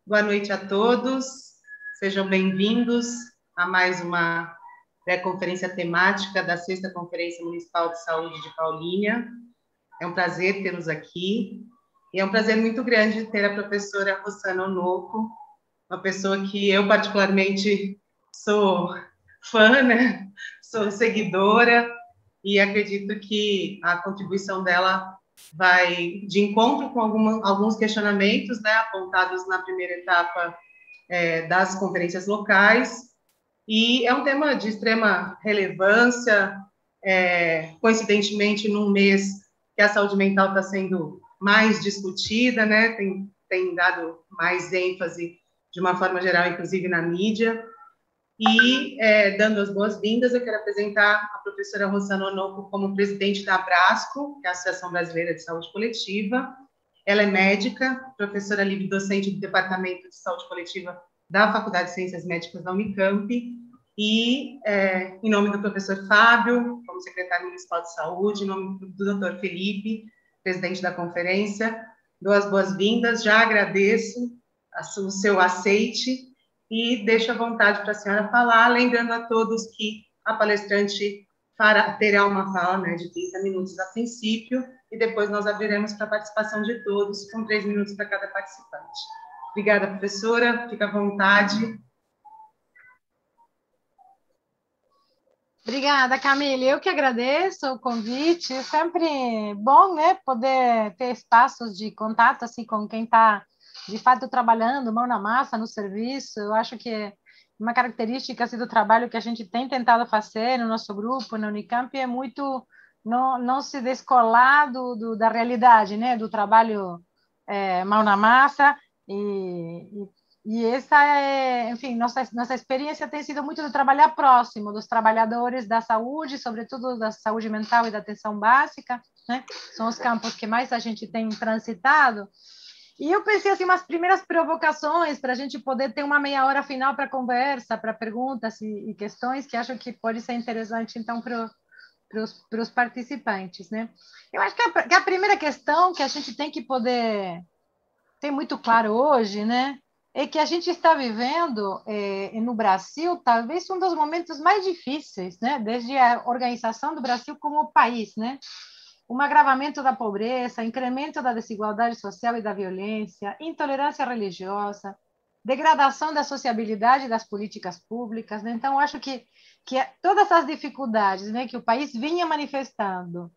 Boa noite a todos, sejam bem-vindos a mais uma pré-conferência temática da 6ª Conferência Municipal de Saúde de Paulínia. É um prazer tê-los aqui, e é um prazer muito grande ter a professora Rossana Onoco, uma pessoa que eu particularmente sou fã, né? Sou seguidora, e acredito que a contribuição dela vai de encontro com alguns questionamentos, né, apontados na primeira etapa das conferências locais, e é um tema de extrema relevância, coincidentemente num mês que a saúde mental está sendo mais discutida, né, tem dado mais ênfase de uma forma geral, inclusive na mídia. E, dando as boas-vindas, eu quero apresentar a professora Rossana Onoco como presidente da Abrasco, que é a Associação Brasileira de Saúde Coletiva. Ela é médica, professora livre-docente do Departamento de Saúde Coletiva da Faculdade de Ciências Médicas da Unicamp, e, em nome do professor Fábio, como secretário municipal de saúde, em nome do doutor Felipe, presidente da conferência, dou as boas-vindas, já agradeço o seu aceite, e deixo à vontade para a senhora falar, lembrando a todos que a palestrante terá uma fala, né, de 30 minutos a princípio, e depois nós abriremos para a participação de todos, com 3 minutos para cada participante. Obrigada, professora, fica à vontade. Obrigada, Camille. Eu que agradeço o convite. É sempre bom, né, poder ter espaços de contato assim com quem está de fato trabalhando, mão na massa, no serviço. Eu acho que uma característica assim, do trabalho que a gente tem tentado fazer no nosso grupo, na Unicamp, é muito não se descolar da realidade, né, do trabalho mão na massa e essa é, enfim, nossa experiência tem sido muito de trabalhar próximo dos trabalhadores da saúde, sobretudo da saúde mental e da atenção básica, né? São os campos que mais a gente tem transitado. E eu pensei assim, umas primeiras provocações para a gente poder ter uma meia hora final para conversa, para perguntas e questões que acho que pode ser interessante, então, para os participantes, né? Eu acho que a primeira questão que a gente tem que poder ter muito claro hoje, né, é que a gente está vivendo no Brasil talvez um dos momentos mais difíceis, né, desde a organização do Brasil como país, né, um agravamento da pobreza, incremento da desigualdade social e da violência, intolerância religiosa, degradação da sociabilidade das políticas públicas, né? Então acho que todas as dificuldades, né, que o país vinha manifestando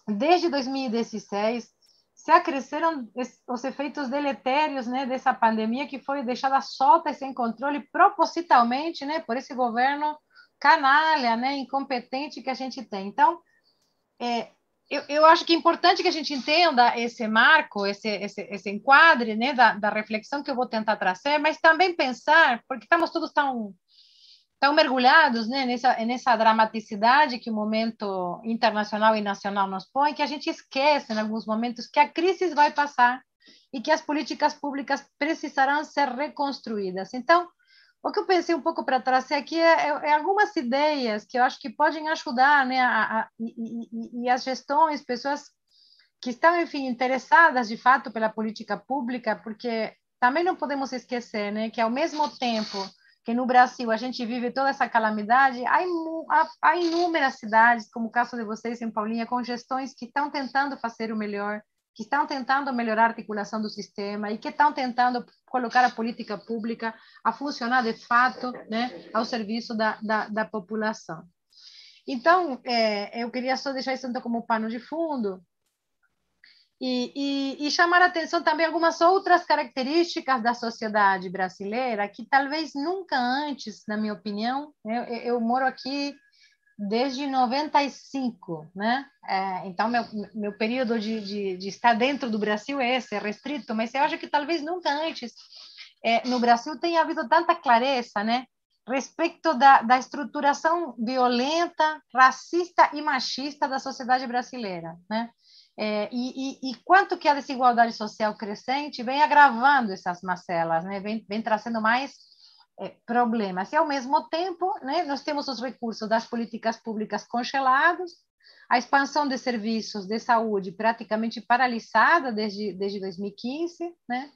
desde 2016 se acresceram os efeitos deletérios, né, dessa pandemia que foi deixada solta e sem controle propositalmente, né, por esse governo canalha, né, incompetente que a gente tem. Então, eu acho que é importante que a gente entenda esse marco, esse enquadre, né, da reflexão que eu vou tentar trazer, mas também pensar, porque estamos todos tão mergulhados, né, nessa dramaticidade que o momento internacional e nacional nos põe, que a gente esquece, em alguns momentos, que a crise vai passar e que as políticas públicas precisarão ser reconstruídas. Então, o que eu pensei um pouco para trazer aqui é algumas ideias que eu acho que podem ajudar, né, e as gestões, pessoas que estão, enfim, interessadas de fato pela política pública, porque também não podemos esquecer, né, que ao mesmo tempo que no Brasil a gente vive toda essa calamidade, há inúmeras cidades, como o caso de vocês em Paulinha, com gestões que estão tentando fazer o melhor, que estão tentando melhorar a articulação do sistema e que estão tentando colocar a política pública a funcionar de fato, né, ao serviço da população. Então, eu queria só deixar isso como pano de fundo, e chamar a atenção também algumas outras características da sociedade brasileira que talvez nunca antes, na minha opinião, eu moro aqui desde 95, né? Então, meu período de estar dentro do Brasil é esse, é restrito, mas eu acho que talvez nunca antes no Brasil tenha havido tanta clareza, né? Respeito da estruturação violenta, racista e machista da sociedade brasileira, né? E quanto que a desigualdade social crescente vem agravando essas mazelas, né? Vem trazendo mais problemas. E, ao mesmo tempo, né, nós temos os recursos das políticas públicas congelados, a expansão de serviços de saúde praticamente paralisada desde 2015, né?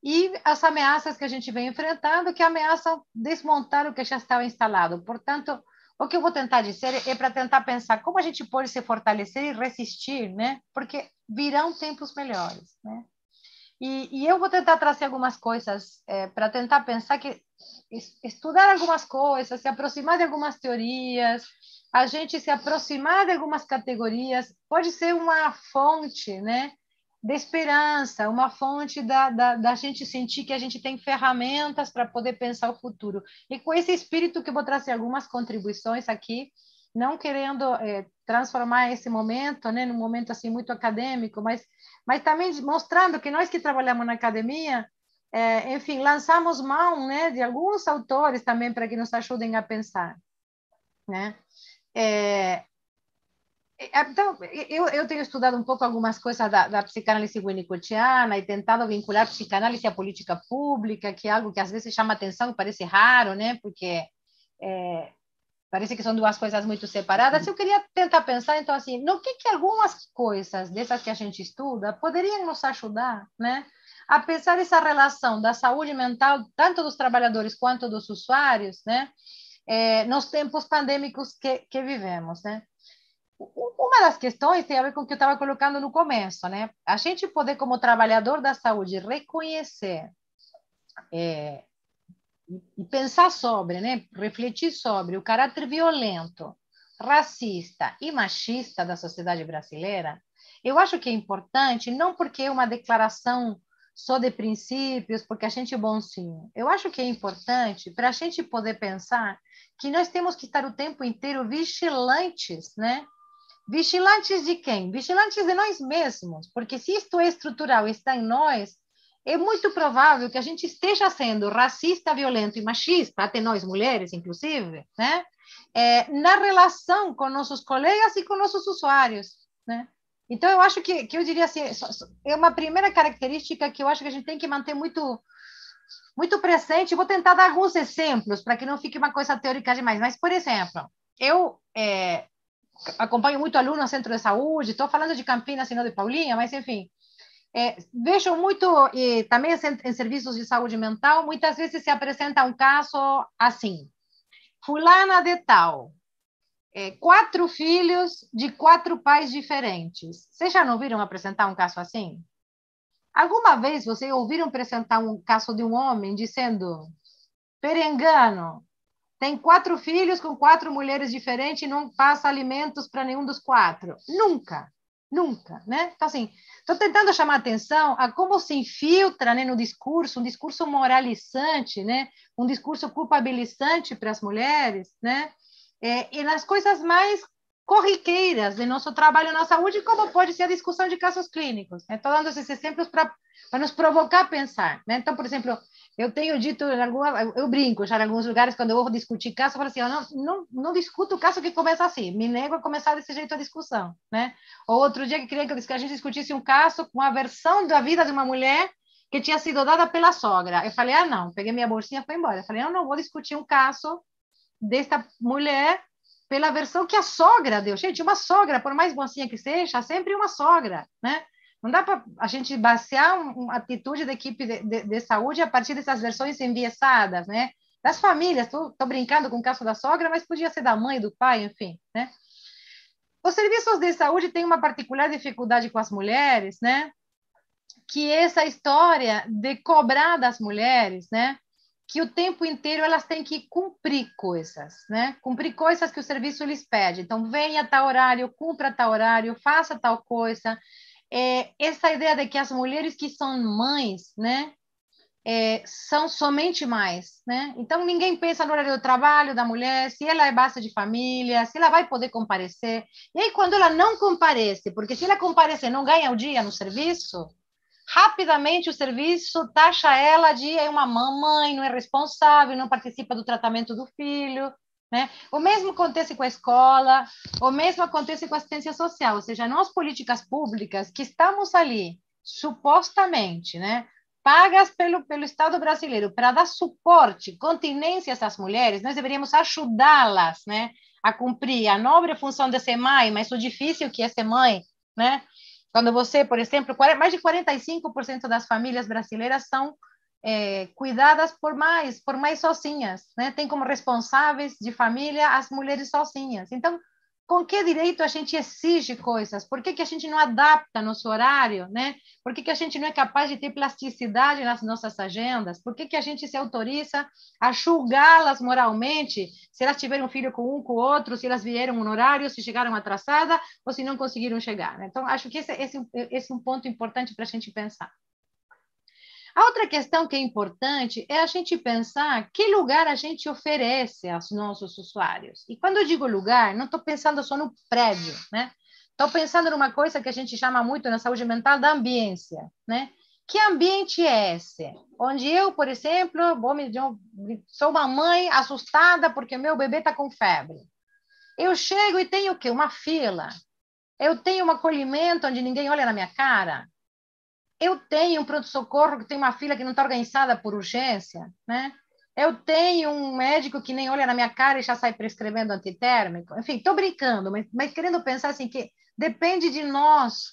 e as ameaças que a gente vem enfrentando, que ameaçam desmontar o que já estava instalado. Portanto, o que eu vou tentar dizer é para tentar pensar como a gente pode se fortalecer e resistir, né? Porque virão tempos melhores, né? E eu vou tentar trazer algumas coisas para tentar pensar que estudar algumas coisas, se aproximar de algumas teorias, a gente se aproximar de algumas categorias, pode ser uma fonte, né, de esperança, uma fonte da gente sentir que a gente tem ferramentas para poder pensar o futuro. E com esse espírito que eu vou trazer algumas contribuições aqui, não querendo transformar esse momento, né, num momento assim muito acadêmico, mas também mostrando que nós que trabalhamos na academia, enfim, lançamos mão, né, de alguns autores também para que nos ajudem a pensar, né? Então, eu tenho estudado um pouco algumas coisas da psicanálise winnicottiana e tentado vincular a psicanálise à política pública, que é algo que às vezes chama atenção e parece raro, né? Porque parece que são duas coisas muito separadas. Eu queria tentar pensar, então, assim, no que algumas coisas dessas que a gente estuda poderiam nos ajudar, né? A pensar essa relação da saúde mental, tanto dos trabalhadores quanto dos usuários, né? Nos tempos pandêmicos que vivemos, né? Uma das questões tem a ver com o que eu estava colocando no começo, né? A gente poder, como trabalhador da saúde, reconhecer e pensar sobre, né? Refletir sobre o caráter violento, racista e machista da sociedade brasileira, eu acho que é importante, não porque é uma declaração só de princípios, porque a gente é bonzinho. Eu acho que é importante para a gente poder pensar que nós temos que estar o tempo inteiro vigilantes, né? Vigilantes de quem? Vigilantes de nós mesmos, porque se isto é estrutural, está em nós, é muito provável que a gente esteja sendo racista, violento e machista, até nós mulheres, inclusive, né? Na relação com nossos colegas e com nossos usuários, né? Então, eu acho que eu diria assim, é uma primeira característica que eu acho que a gente tem que manter muito, muito presente. Vou tentar dar alguns exemplos para que não fique uma coisa teórica demais. Mas, por exemplo, eu acompanho muito aluno no centro de saúde, estou falando de Campinas e não de Paulinha, mas, enfim, vejo muito, e também em serviços de saúde mental, muitas vezes se apresenta um caso assim, fulana de tal, 4 filhos de 4 pais diferentes. Vocês já não viram apresentar um caso assim? Alguma vez vocês ouviram apresentar um caso de um homem dizendo, perengano, tem 4 filhos com 4 mulheres diferentes e não passa alimentos para nenhum dos 4? Nunca, nunca, né? Então, assim, estou tentando chamar atenção a como se infiltra, né, no discurso, um discurso moralizante, né? Um discurso culpabilizante para as mulheres, né? E nas coisas mais corriqueiras de nosso trabalho na saúde, como pode ser a discussão de casos clínicos. Estou dando esses exemplos para nos provocar a pensar, né? Então, por exemplo, eu tenho dito, eu brinco já em alguns lugares, quando eu vou discutir caso, eu falo assim, eu não discuto o caso que começa assim, me nego a começar desse jeito a discussão, né? Ou outro dia que queria que a gente discutisse um caso com a versão da vida de uma mulher que tinha sido dada pela sogra. Eu falei, não, peguei minha bolsinha e fui embora. Eu falei, eu não vou discutir um caso desta mulher pela versão que a sogra deu. Gente, uma sogra, por mais mocinha que seja, sempre uma sogra, né? Não dá para a gente basear uma atitude da equipe de saúde a partir dessas versões enviesadas, né? Das famílias, estou brincando com o caso da sogra, mas podia ser da mãe, do pai, enfim, né? Os serviços de saúde têm uma particular dificuldade com as mulheres, né? Que é essa história de cobrar das mulheres, né? Que o tempo inteiro elas têm que cumprir coisas, né? Cumprir coisas que o serviço lhes pede. Então, venha a tal horário, cumpra tal horário, faça tal coisa. Essa ideia de que as mulheres que são mães, né? São somente mães, né? Então, ninguém pensa no horário do trabalho da mulher, se ela é base de família, se ela vai poder comparecer. E aí, quando ela não comparece, porque se ela comparecer e não ganha o dia no serviço, rapidamente o serviço taxa ela de uma mamãe, não é responsável, não participa do tratamento do filho, né? O mesmo acontece com a escola, o mesmo acontece com a assistência social, ou seja, nós políticas públicas que estamos ali, supostamente, né, pagas pelo Estado brasileiro para dar suporte, continência a essas mulheres, nós deveríamos ajudá-las, né, a cumprir a nobre função de ser mãe, mas o difícil que é ser mãe, né? Quando você, por exemplo, mais de 45% das famílias brasileiras são cuidadas por mães sozinhas, né? Tem como responsáveis de família as mulheres sozinhas. Então, com que direito a gente exige coisas? Por que a gente não adapta nosso horário, né? Por que a gente não é capaz de ter plasticidade nas nossas agendas? Por que a gente se autoriza a julgá-las moralmente se elas tiveram um filho com um, com o outro, se elas vieram no horário, se chegaram atrasadas ou se não conseguiram chegar, né? Então, acho que esse é um ponto importante para a gente pensar. A outra questão que é importante é a gente pensar que lugar a gente oferece aos nossos usuários. E quando eu digo lugar, não estou pensando só no prédio, né? Estou pensando numa coisa que a gente chama muito na saúde mental da ambiência, né? Que ambiente é esse? Onde eu, por exemplo, sou uma mãe assustada porque meu bebê está com febre. Eu chego e tenho o quê? Uma fila. Eu tenho um acolhimento onde ninguém olha na minha cara. Eu tenho um pronto-socorro que tem uma fila que não está organizada por urgência, né? Eu tenho um médico que nem olha na minha cara e já sai prescrevendo antitérmico. Enfim, estou brincando, mas querendo pensar assim que depende de nós,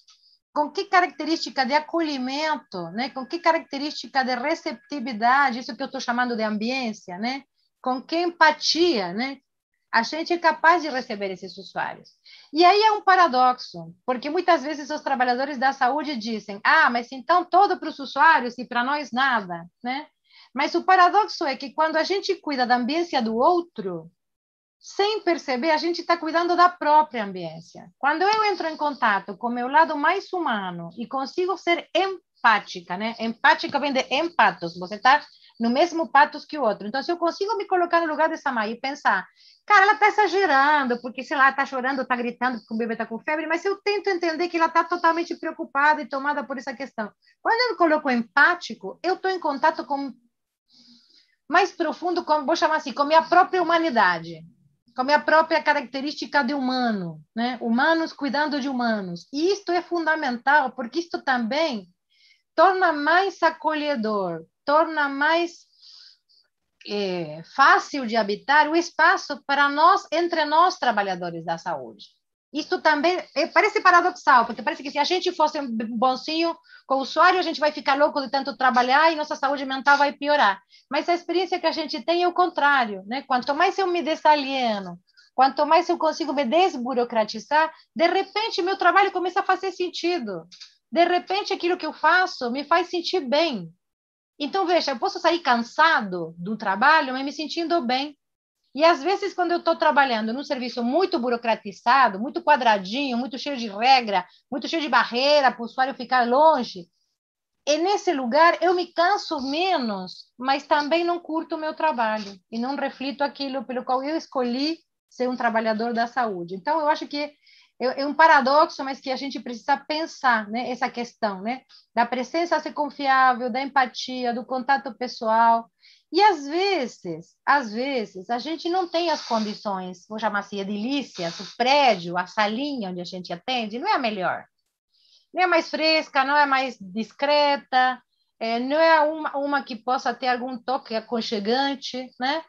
com que característica de acolhimento, né? Com que característica de receptividade, isso que eu estou chamando de ambiência, né? Com que empatia, né? A gente é capaz de receber esses usuários. E aí é um paradoxo, porque muitas vezes os trabalhadores da saúde dizem: ah, mas então todo para os usuários e para nós nada, né? Mas o paradoxo é que quando a gente cuida da ambiência do outro, sem perceber, a gente está cuidando da própria ambiência. Quando eu entro em contato com o meu lado mais humano e consigo ser empática, né? Empática vem de empatos, você está no mesmo patos que o outro. Então, se eu consigo me colocar no lugar dessa mãe e pensar, cara, ela está exagerando, porque, sei lá, está chorando, está gritando porque o bebê está com febre, mas eu tento entender que ela está totalmente preocupada e tomada por essa questão. Quando eu me coloco empático, eu estou em contato com mais profundo, vou chamar assim, com a minha própria humanidade, com a minha própria característica de humano, né? Humanos cuidando de humanos. E isto é fundamental, porque isto também torna mais acolhedor, torna mais fácil de habitar o espaço para nós, entre nós, trabalhadores da saúde. Isso também parece paradoxal, porque parece que se a gente fosse um bonzinho com o usuário, a gente vai ficar louco de tanto trabalhar e nossa saúde mental vai piorar. Mas a experiência que a gente tem é o contrário, né? Quanto mais eu me desalieno, quanto mais eu consigo me desburocratizar, de repente meu trabalho começa a fazer sentido. De repente aquilo que eu faço me faz sentir bem. Então, veja, eu posso sair cansado do trabalho, mas me sentindo bem. E, às vezes, quando eu estou trabalhando num serviço muito burocratizado, muito quadradinho, muito cheio de regra, muito cheio de barreira para o usuário ficar longe, e nesse lugar eu me canso menos, mas também não curto o meu trabalho e não reflito aquilo pelo qual eu escolhi ser um trabalhador da saúde. Então, eu acho que é um paradoxo, mas que a gente precisa pensar, né, essa questão, né, da presença ser confiável, da empatia, do contato pessoal. E às vezes, a gente não tem as condições, vou chamar assim, edilícias, o prédio, a salinha onde a gente atende, não é a melhor. Não é mais fresca, não é mais discreta, não é uma que possa ter algum toque aconchegante, né?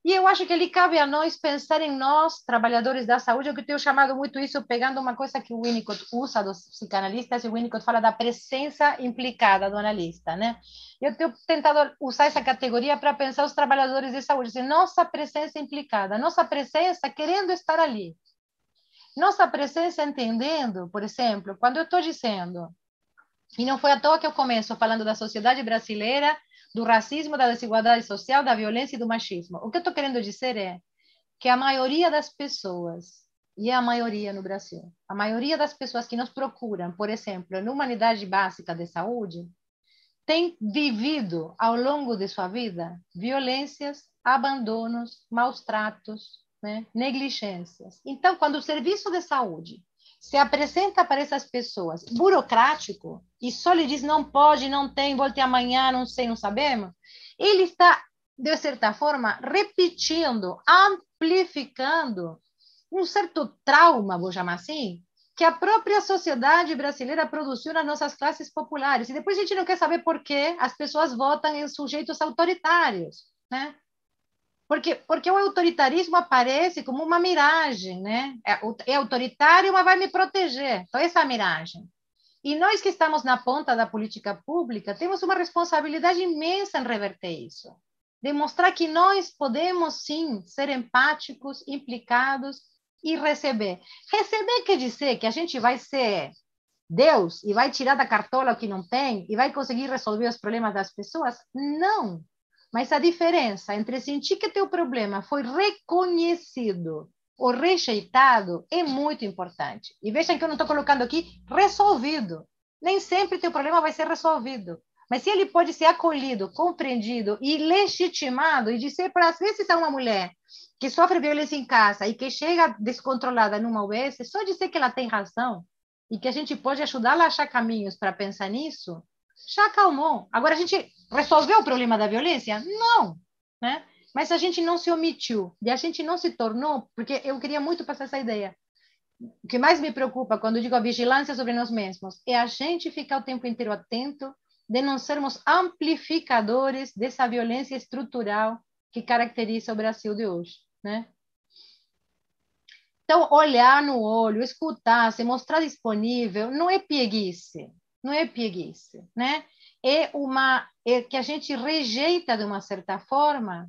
E eu acho que ali cabe a nós pensar em nós, trabalhadores da saúde, que eu tenho chamado muito isso, pegando uma coisa que o Winnicott usa dos psicanalistas, e o Winnicott fala da presença implicada do analista, né? Eu tenho tentado usar essa categoria para pensar os trabalhadores de saúde, assim, nossa presença implicada, nossa presença querendo estar ali, nossa presença entendendo, por exemplo, quando eu estou dizendo, e não foi à toa que eu começo falando da sociedade brasileira, do racismo, da desigualdade social, da violência e do machismo. O que eu estou querendo dizer é que a maioria das pessoas, e é a maioria no Brasil, a maioria das pessoas que nos procuram, por exemplo, numa unidade básica de saúde, tem vivido ao longo de sua vida violências, abandonos, maus tratos, né? Negligências. Então, quando o serviço de saúde se apresenta para essas pessoas burocrático e só lhe diz não pode, não tem, volte amanhã, não sei, não sabemos, ele está, de certa forma, repetindo, amplificando um certo trauma, vou chamar assim, que a própria sociedade brasileira produziu nas nossas classes populares. E depois a gente não quer saber por que as pessoas votam em sujeitos autoritários, né? Porque o autoritarismo aparece como uma miragem, né? É autoritário, mas vai me proteger. Então, essa é a miragem. E nós que estamos na ponta da política pública, temos uma responsabilidade imensa em reverter isso. Demonstrar que nós podemos, sim, ser empáticos, implicados e receber. Receber quer dizer que a gente vai ser Deus e vai tirar da cartola o que não tem e vai conseguir resolver os problemas das pessoas? Não. Mas a diferença entre sentir que teu problema foi reconhecido ou rejeitado é muito importante. E vejam que eu não estou colocando aqui resolvido. Nem sempre teu problema vai ser resolvido. Mas se ele pode ser acolhido, compreendido e legitimado, e dizer, para às vezes, a uma mulher que sofre violência em casa e que chega descontrolada numa UBS, só dizer que ela tem razão e que a gente pode ajudá-la a achar caminhos para pensar nisso, já acalmou. Agora, a gente resolveu o problema da violência? Não, né? Mas a gente não se omitiu, e a gente não se tornou, porque eu queria muito passar essa ideia. O que mais me preocupa quando eu digo a vigilância sobre nós mesmos é a gente ficar o tempo inteiro atento de não sermos amplificadores dessa violência estrutural que caracteriza o Brasil de hoje, né? Então, olhar no olho, escutar, se mostrar disponível, não é pieguice, não é pieguice, né? É que a gente rejeita de uma certa forma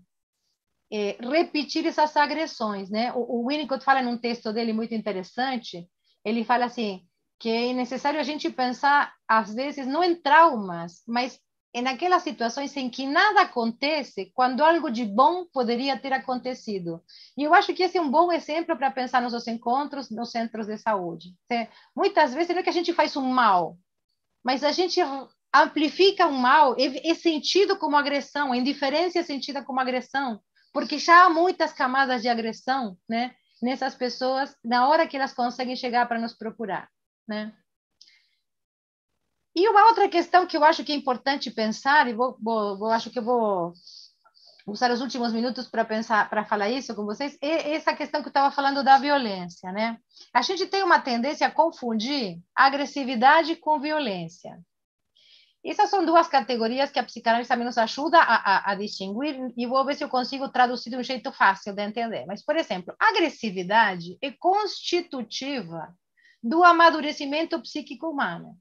repetir essas agressões, né? O Winnicott fala num texto dele muito interessante, ele fala assim, que é necessário a gente pensar, às vezes, não em traumas, mas em aquelas situações em que nada acontece quando algo de bom poderia ter acontecido. E eu acho que esse é um bom exemplo para pensar nos encontros nos centros de saúde. Muitas vezes não é que a gente faz um mal, mas a gente amplifica um mal, é sentido como agressão, a indiferença é sentida como agressão, porque já há muitas camadas de agressão, né, nessas pessoas, na hora que elas conseguem chegar para nos procurar, né? E uma outra questão que eu acho que é importante pensar, e acho que eu vou usar os últimos minutos para pensar, para falar isso com vocês, é essa questão que eu estava falando da violência, né? A gente tem uma tendência a confundir agressividade com violência. Essas são duas categorias que a psicanálise também nos ajuda a distinguir, e vou ver se eu consigo traduzir de um jeito fácil de entender. Mas, por exemplo, agressividade é constitutiva do amadurecimento psíquico humano.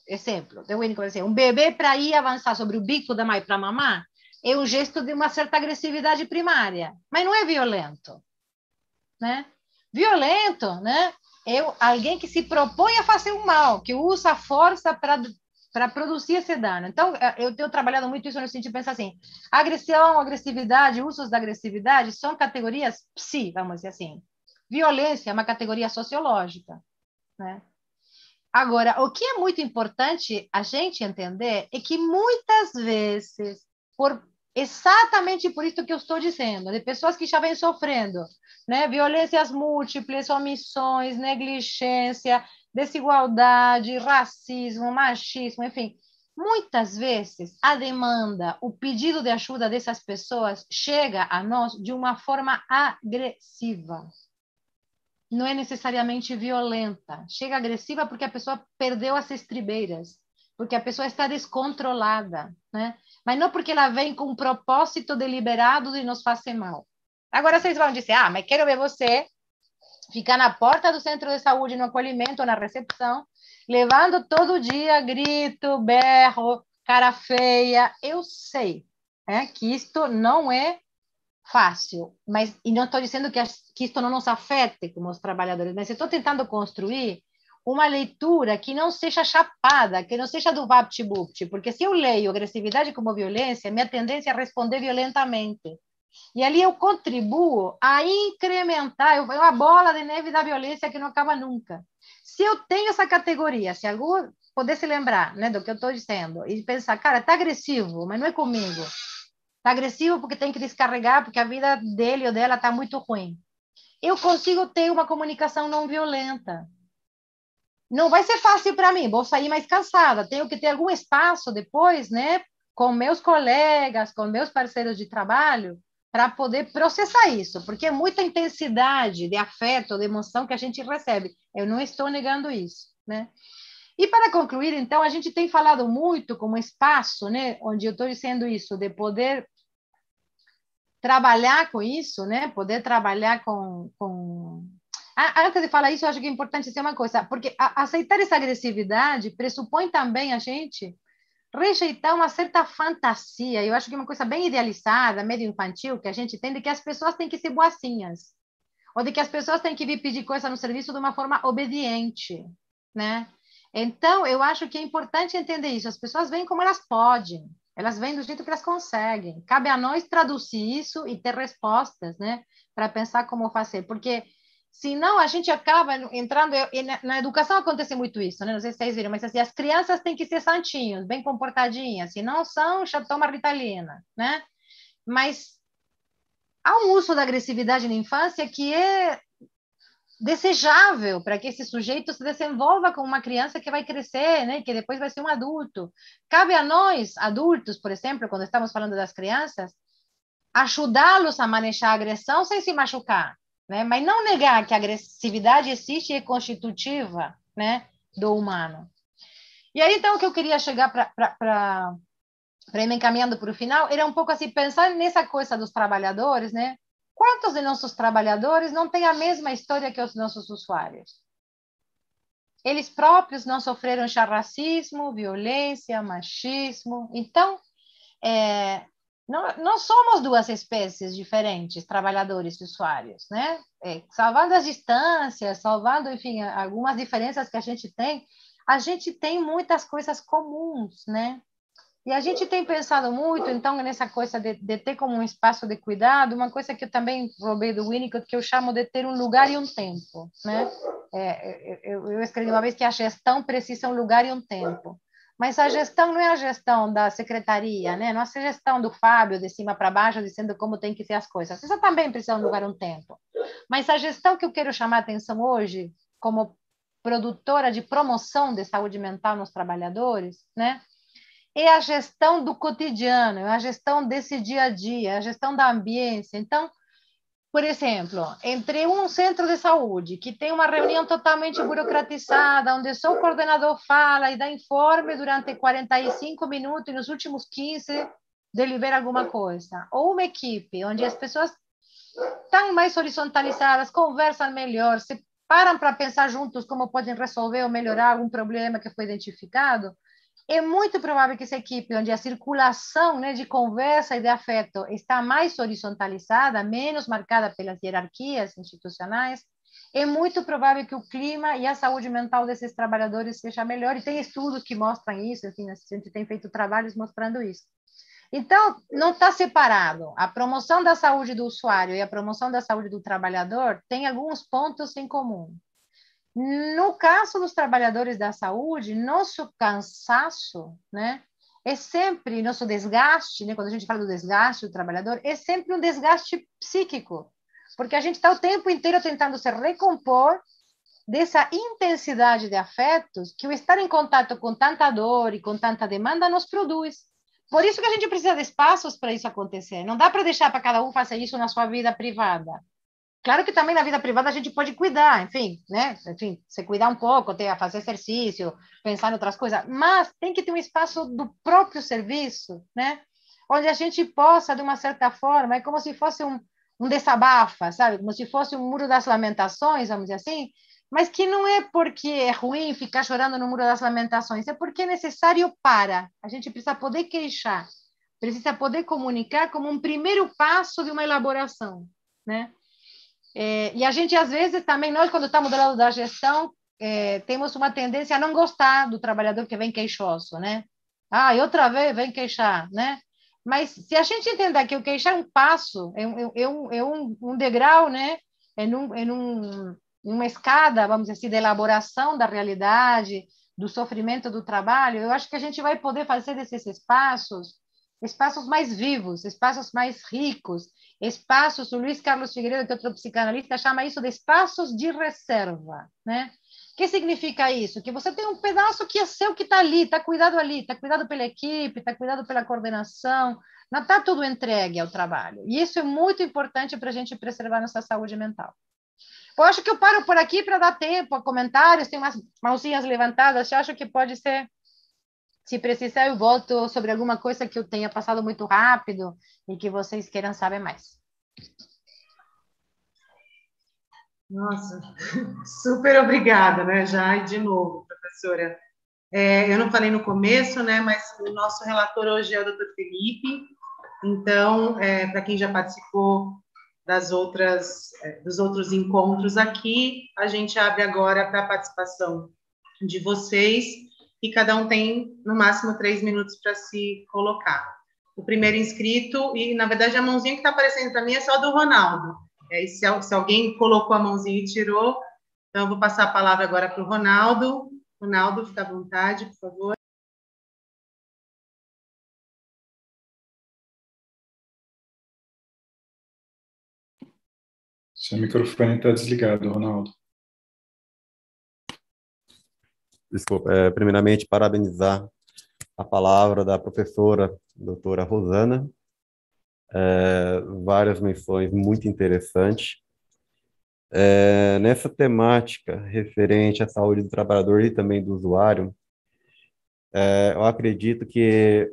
Exemplo, eu vou dizer, um bebê para ir avançar sobre o bico da mãe para mamar é um gesto de uma certa agressividade primária, mas não é violento, né? Violento, né? É alguém que se propõe a fazer um mal, que usa a força para produzir esse dano. Então, eu tenho trabalhado muito isso no sentido de pensar assim, agressão, agressividade, usos da agressividade são categorias psi, vamos dizer assim. Violência é uma categoria sociológica, né? Agora, o que é muito importante a gente entender é que muitas vezes, exatamente por isso que eu estou dizendo, de pessoas que já vêm sofrendo, né, violências múltiplas, omissões, negligência, desigualdade, racismo, machismo, enfim, muitas vezes a demanda, o pedido de ajuda dessas pessoas chega a nós de uma forma agressiva. Não é necessariamente violenta. Chega agressiva porque a pessoa perdeu as estribeiras, porque a pessoa está descontrolada, né? Mas não porque ela vem com um propósito deliberado de nos fazer mal. Agora vocês vão dizer, mas quero ver você ficar na porta do centro de saúde, no acolhimento, na recepção, levando todo dia grito, berro, cara feia. Eu sei, que isto não é fácil, mas e não estou dizendo que isto não nos afete como os trabalhadores, mas estou tentando construir uma leitura que não seja chapada, que não seja do vapt-vupt, porque se eu leio agressividade como violência, minha tendência é responder violentamente. E ali eu contribuo a incrementar, é uma bola de neve da violência que não acaba nunca. Se eu tenho essa categoria, se algum pudesse lembrar, né, do que eu estou dizendo, e pensar, cara, está agressivo, mas não é comigo. Está agressivo porque tem que descarregar, porque a vida dele ou dela está muito ruim. Eu consigo ter uma comunicação não violenta. Não vai ser fácil para mim, vou sair mais cansada. Tenho que ter algum espaço depois, né, com meus colegas, com meus parceiros de trabalho, para poder processar isso, porque é muita intensidade de afeto, de emoção que a gente recebe. Eu não estou negando isso, né? E para concluir, então, a gente tem falado muito como espaço, né, onde eu estou dizendo isso, de poder trabalhar com isso, né, poder trabalhar com Antes de falar isso, eu acho que é importante dizer uma coisa, porque aceitar essa agressividade pressupõe também a gente rejeitar uma certa fantasia. Eu acho que é uma coisa bem idealizada, meio infantil, que a gente tem de que as pessoas têm que ser boazinhas, ou de que as pessoas têm que vir pedir coisa no serviço de uma forma obediente, né? Então, eu acho que é importante entender isso. As pessoas vêm como elas podem, elas vêm do jeito que elas conseguem. Cabe a nós traduzir isso e ter respostas, né? Para pensar como fazer, porque senão a gente acaba entrando. Na educação acontece muito isso, né? Não sei se vocês viram, mas assim, as crianças têm que ser santinhos, bem comportadinhas. Se não são, já toma Ritalina, né? Mas há um uso da agressividade na infância que é desejável para que esse sujeito se desenvolva como uma criança que vai crescer, né? Que depois vai ser um adulto. Cabe a nós, adultos, por exemplo, quando estamos falando das crianças, ajudá-los a manejar a agressão sem se machucar, né? Mas não negar que a agressividade existe e é constitutiva, né, do humano. E aí, então, o que eu queria chegar para ir me encaminhando para o final era um pouco assim, pensar nessa coisa dos trabalhadores, né? Quantos de nossos trabalhadores não têm a mesma história que os nossos usuários? Eles próprios não sofreram já racismo, violência, machismo. Então, não somos duas espécies diferentes, trabalhadores e usuários, né? Salvando as distâncias, salvando, enfim, algumas diferenças que a gente tem muitas coisas comuns, né? E a gente tem pensado muito, então, nessa coisa de ter como um espaço de cuidado, uma coisa que eu também roubei do Winnicott, que eu chamo de ter um lugar e um tempo, né? Eu escrevi uma vez que a gestão precisa um lugar e um tempo. Mas a gestão não é a gestão da secretaria, né? Não é a gestão do Fábio, de cima para baixo, dizendo como tem que ser as coisas. Isso também precisa de um lugar e um tempo. Mas a gestão que eu quero chamar a atenção hoje, como produtora de promoção de saúde mental nos trabalhadores, né? É a gestão do cotidiano, é a gestão desse dia a dia, é a gestão da ambiência. Então, por exemplo, entre um centro de saúde que tem uma reunião totalmente burocratizada, onde só o coordenador fala e dá informe durante 45 minutos e nos últimos 15 delibera alguma coisa, ou uma equipe onde as pessoas estão mais horizontalizadas, conversam melhor, se param para pensar juntos como podem resolver ou melhorar algum problema que foi identificado, é muito provável que essa equipe, onde a circulação, né, de conversa e de afeto está mais horizontalizada, menos marcada pelas hierarquias institucionais, é muito provável que o clima e a saúde mental desses trabalhadores seja melhor. E tem estudos que mostram isso, enfim, a gente tem feito trabalhos mostrando isso. Então, não está separado. A promoção da saúde do usuário e a promoção da saúde do trabalhador tem alguns pontos em comum. No caso dos trabalhadores da saúde, nosso cansaço, né, é sempre nosso desgaste, né, quando a gente fala do desgaste do trabalhador, é sempre um desgaste psíquico, porque a gente está o tempo inteiro tentando se recompor dessa intensidade de afetos que o estar em contato com tanta dor e com tanta demanda nos produz. Por isso que a gente precisa de espaços para isso acontecer. Não dá para deixar para cada um fazer isso na sua vida privada. Claro que também na vida privada a gente pode cuidar, enfim, né? Enfim, se cuidar um pouco, fazer exercício, pensar em outras coisas, mas tem que ter um espaço do próprio serviço, né? Onde a gente possa, de uma certa forma, é como se fosse um desabafa, sabe? Como se fosse um muro das lamentações, vamos dizer assim, mas que não é porque é ruim ficar chorando no muro das lamentações, é porque é necessário para. A gente precisa poder queixar, precisa poder comunicar como um primeiro passo de uma elaboração, né? E a gente, às vezes, também, nós, quando estamos do lado da gestão, temos uma tendência a não gostar do trabalhador que vem queixoso, né? Ah, e outra vez vem queixar, né? Mas se a gente entender que o queixar é um passo, um degrau, né? Uma escada, vamos dizer assim, de elaboração da realidade, do sofrimento do trabalho, eu acho que a gente vai poder fazer desses espaços mais vivos, espaços mais ricos, espaços, o Luiz Carlos Figueiredo, que é outro psicanalista, chama isso de espaços de reserva, né? O que significa isso? Que você tem um pedaço que é seu, que está ali, está cuidado pela equipe, está cuidado pela coordenação, não está tudo entregue ao trabalho. E isso é muito importante para a gente preservar nossa saúde mental. Eu acho que eu paro por aqui para dar tempo a comentários, tem umas mãozinhas levantadas, eu acho que pode ser. Se precisar, eu volto sobre alguma coisa que eu tenha passado muito rápido e que vocês queiram saber mais. Nossa, super obrigada, né? Já e de novo, professora. Eu não falei no começo, né? Mas o nosso relator hoje é o Dr. Felipe. Então, para quem já participou dos outros encontros aqui, a gente abre agora para a participação de vocês e cada um tem no máximo 3 minutos para se colocar. O primeiro inscrito, e na verdade a mãozinha que está aparecendo para mim é só do Ronaldo. E se alguém colocou a mãozinha e tirou, então eu vou passar a palavra agora para o Ronaldo. Ronaldo, fica à vontade, por favor. Seu microfone está desligado, Ronaldo. Desculpa, primeiramente parabenizar a palavra da professora doutora Rosana, várias menções muito interessantes. Nessa temática referente à saúde do trabalhador e também do usuário, eu acredito que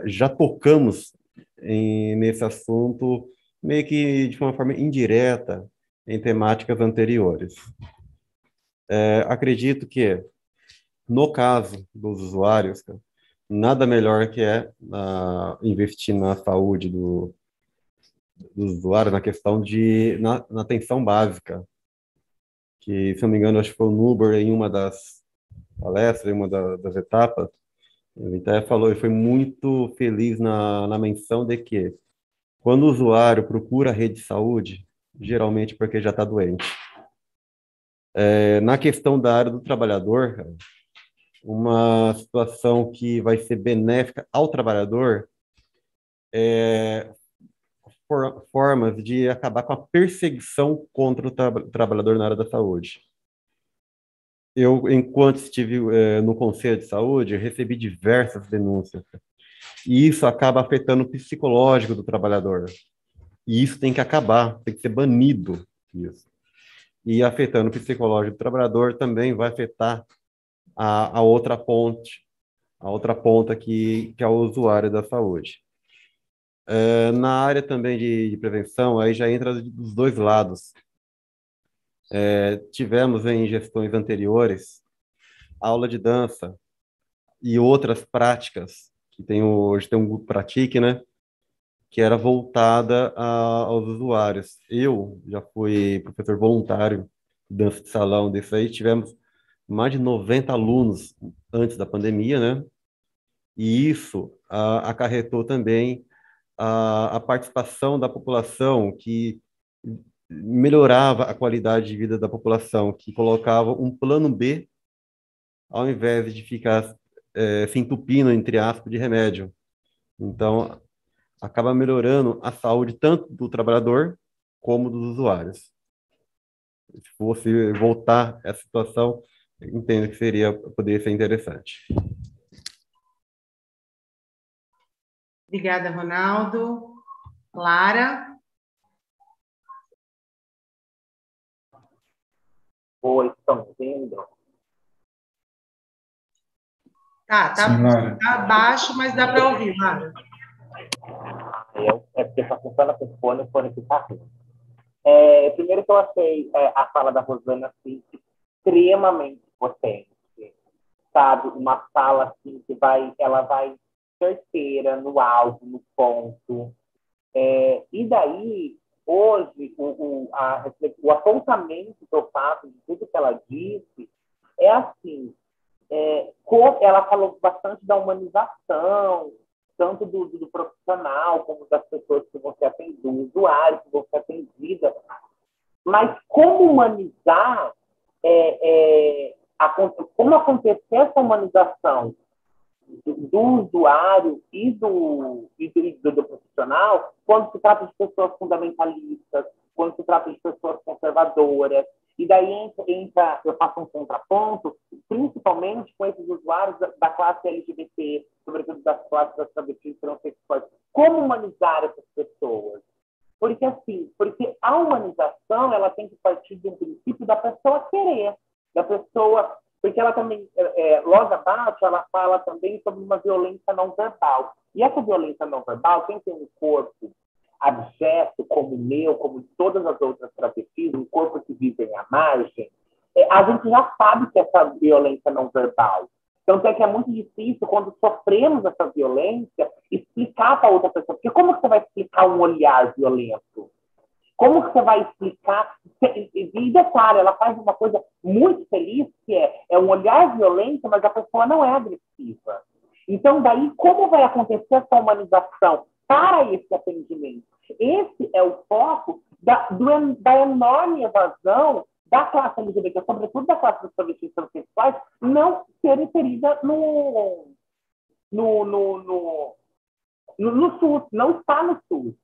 já tocamos nesse assunto meio que de uma forma indireta em temáticas anteriores. Acredito que, no caso dos usuários, nada melhor que investir na saúde do usuário, na questão na atenção básica, que, se não me engano, acho que foi o Nuber em uma das palestras, em uma das etapas, ele até falou, e foi muito feliz na menção de que, quando o usuário procura a rede de saúde, geralmente porque já está doente. Na questão da área do trabalhador, uma situação que vai ser benéfica ao trabalhador formas de acabar com a perseguição contra o trabalhador na área da saúde. Eu, enquanto estive no Conselho de Saúde, recebi diversas denúncias. E isso acaba afetando o psicológico do trabalhador. E isso tem que acabar, tem que ser banido. Isso. E afetando o psicológico do trabalhador também vai afetar a outra ponta que é o usuário da saúde. Na área também de prevenção, aí já entra dos dois lados. Tivemos em gestões anteriores aula de dança e outras práticas, que hoje tem um grupo Pratique, né? Que era voltada aos usuários. Eu já fui professor voluntário de dança de salão desse aí, tivemos mais de 90 alunos antes da pandemia, né? E isso acarretou também a participação da população, que melhorava a qualidade de vida da população, que colocava um plano B ao invés de ficar se entupindo, entre aspas, de remédio. Então, acaba melhorando a saúde tanto do trabalhador como dos usuários. Se fosse voltar essa situação, entendo que poderia ser interessante. Obrigada, Ronaldo. Clara? Oi, estão me vendo? Tá baixo, mas dá para ouvir, Lara. Porque só funciona com o fone fica ruim. Primeiro que eu achei a fala da Rosana assim, extremamente potente, sabe? Uma fala assim ela vai certeira no alvo, no ponto. E daí, hoje, o apontamento que eu faço de tudo que ela disse é assim, ela falou bastante da humanização, tanto do profissional, como das pessoas que vão ser atendidas, do usuário que vão ser atendida. Mas como humanizar, como acontecer essa humanização do usuário e do profissional quando se trata de pessoas fundamentalistas, quando se trata de pessoas conservadoras. E daí eu faço um contraponto, principalmente com esses usuários da classe LGBT, sobretudo das classes das travestis transexuais. Como humanizar essas pessoas? Porque a humanização ela tem que partir de um princípio da pessoa querer, da pessoa, porque ela também, logo abaixo, ela fala também sobre uma violência não verbal. E essa violência não verbal, quem tem um corpo abjeto, como o meu, como de todas as outras travestis, um corpo que vivem à margem, a gente já sabe que essa violência não verbal. Então, é que é muito difícil, quando sofremos essa violência, explicar para outra pessoa. Porque como que você vai explicar um olhar violento? Como que você vai explicar? E detalhe, ela faz uma coisa muito feliz, que é um olhar violento, mas a pessoa não é agressiva. Então, daí, como vai acontecer essa humanização para esse atendimento? Esse é o foco da enorme evasão da classe LGBT, sobretudo da classe dos travestis transexuais, não ser inserida no SUS, não está no SUS.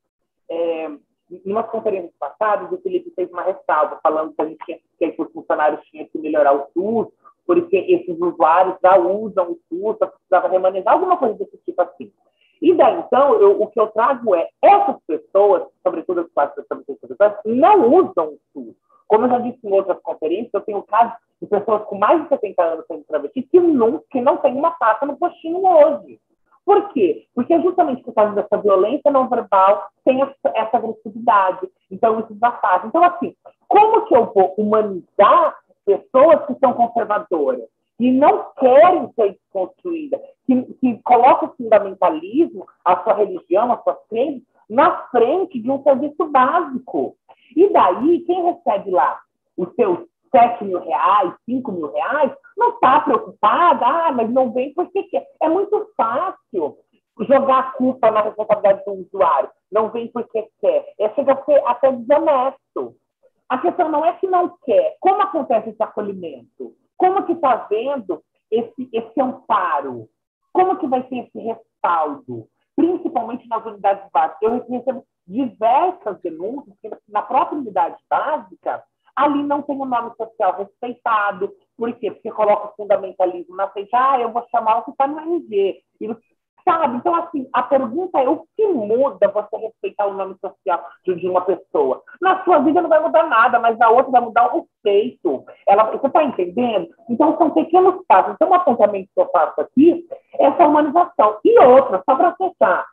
Em umas conferências passadas, o Felipe fez uma ressalva, falando que a gente que os funcionários tinham que melhorar o SUS, porque esses usuários já usam o SUS, precisava remanejar, alguma coisa desse tipo assim. E daí, então, o que eu trago essas pessoas, sobretudo as classes transexuais, não usam o SUS. Como eu já disse em outras conferências, eu tenho casos de pessoas com mais de 70 anos sendo travesti que não tem uma faca no postinho hoje. Por quê? Porque justamente por causa dessa violência não verbal tem essa agressividade. Então, isso desafasta. Então, assim, como que eu vou humanizar pessoas que são conservadoras, que não querem ser desconstruídas, que colocam o fundamentalismo, a sua religião, a sua crença, na frente de um serviço básico? E daí, quem recebe lá os seus 7 mil reais, 5 mil reais, não está preocupada, mas não vem porque quer. É muito fácil jogar a culpa na responsabilidade do usuário. Não vem porque quer. Chega a ser até desonesto. A questão não é que não quer. Como acontece esse acolhimento? Como que está havendo esse amparo? Como que vai ter esse respaldo? Principalmente nas unidades básicas. Eu recebo diversas denúncias que na própria unidade básica ali não tem o nome social respeitado. Por quê? Porque coloca o fundamentalismo na frente. Eu vou chamar o que está no RG. Sabe? Então, assim, a pergunta é o que muda você respeitar o nome social de uma pessoa? Na sua vida não vai mudar nada, mas na outra vai mudar o respeito. Você está entendendo? Então, são pequenos passos. Então, o apontamento que eu faço aqui é essa humanização. E outra, só para fechar.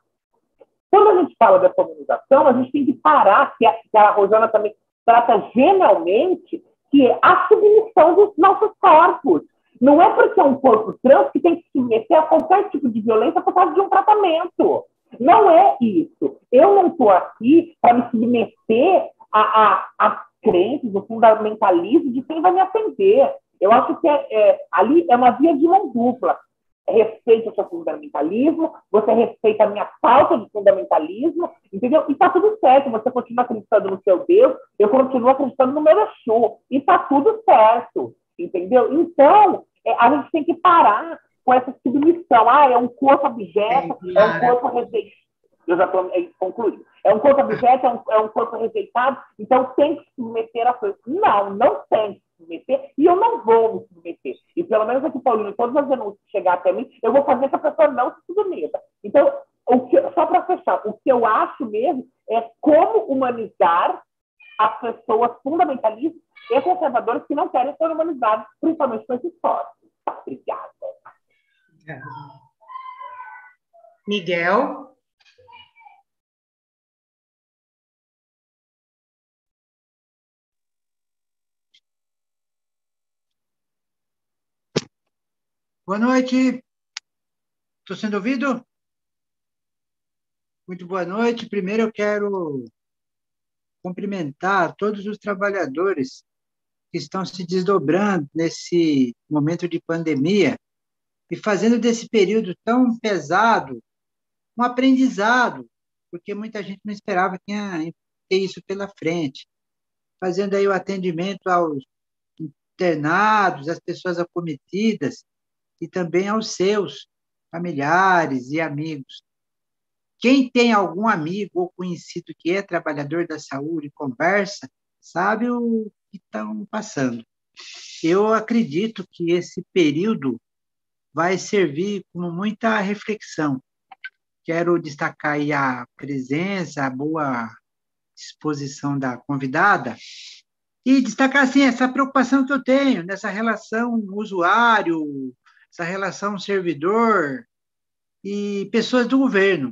Quando a gente fala dessa humanização, a gente tem que parar, que a Rosana também trata genialmente, que é a submissão dos nossos corpos. Não é porque é um corpo trans que tem que se submeter a qualquer tipo de violência por causa de um tratamento. Não é isso. Eu não estou aqui para me submeter a crenças, o fundamentalismo de quem vai me atender. Eu acho que ali é uma via de mão dupla. Respeita o seu fundamentalismo, você respeita a minha falta de fundamentalismo, entendeu? E está tudo certo, você continua acreditando no seu Deus, eu continuo acreditando no meu Exu, e está tudo certo, entendeu? Então, a gente tem que parar com essa submissão. É um corpo objeto, é um corpo rejeitado. Eu já estou concluindo. É um corpo objeto, é um corpo rejeitado, então tem que se submeter a coisa. Não tem que se submeter, e eu não vou me submeter. E pelo menos aqui, Paulinho, todas as denúncias que chegar até mim, eu vou fazer que a pessoa não se submeta. Então, só para fechar, o que eu acho mesmo é como humanizar as pessoas fundamentalistas e conservadoras que não querem ser humanizadas, principalmente com esses corpos. Obrigada. Miguel? Boa noite. Estou sendo ouvido? Muito boa noite. Primeiro eu quero cumprimentar todos os trabalhadores que estão se desdobrando nesse momento de pandemia e fazendo desse período tão pesado um aprendizado, porque muita gente não esperava que ia ter isso pela frente. Fazendo aí o atendimento aos internados, às pessoas acometidas, e também aos seus familiares e amigos. Quem tem algum amigo ou conhecido que é trabalhador da saúde e conversa, sabe o que estão passando. Eu acredito que esse período vai servir como muita reflexão. Quero destacar aí a presença, a boa exposição da convidada, e destacar assim, essa preocupação que eu tenho nessa relação usuário, essa relação servidor e pessoas do governo.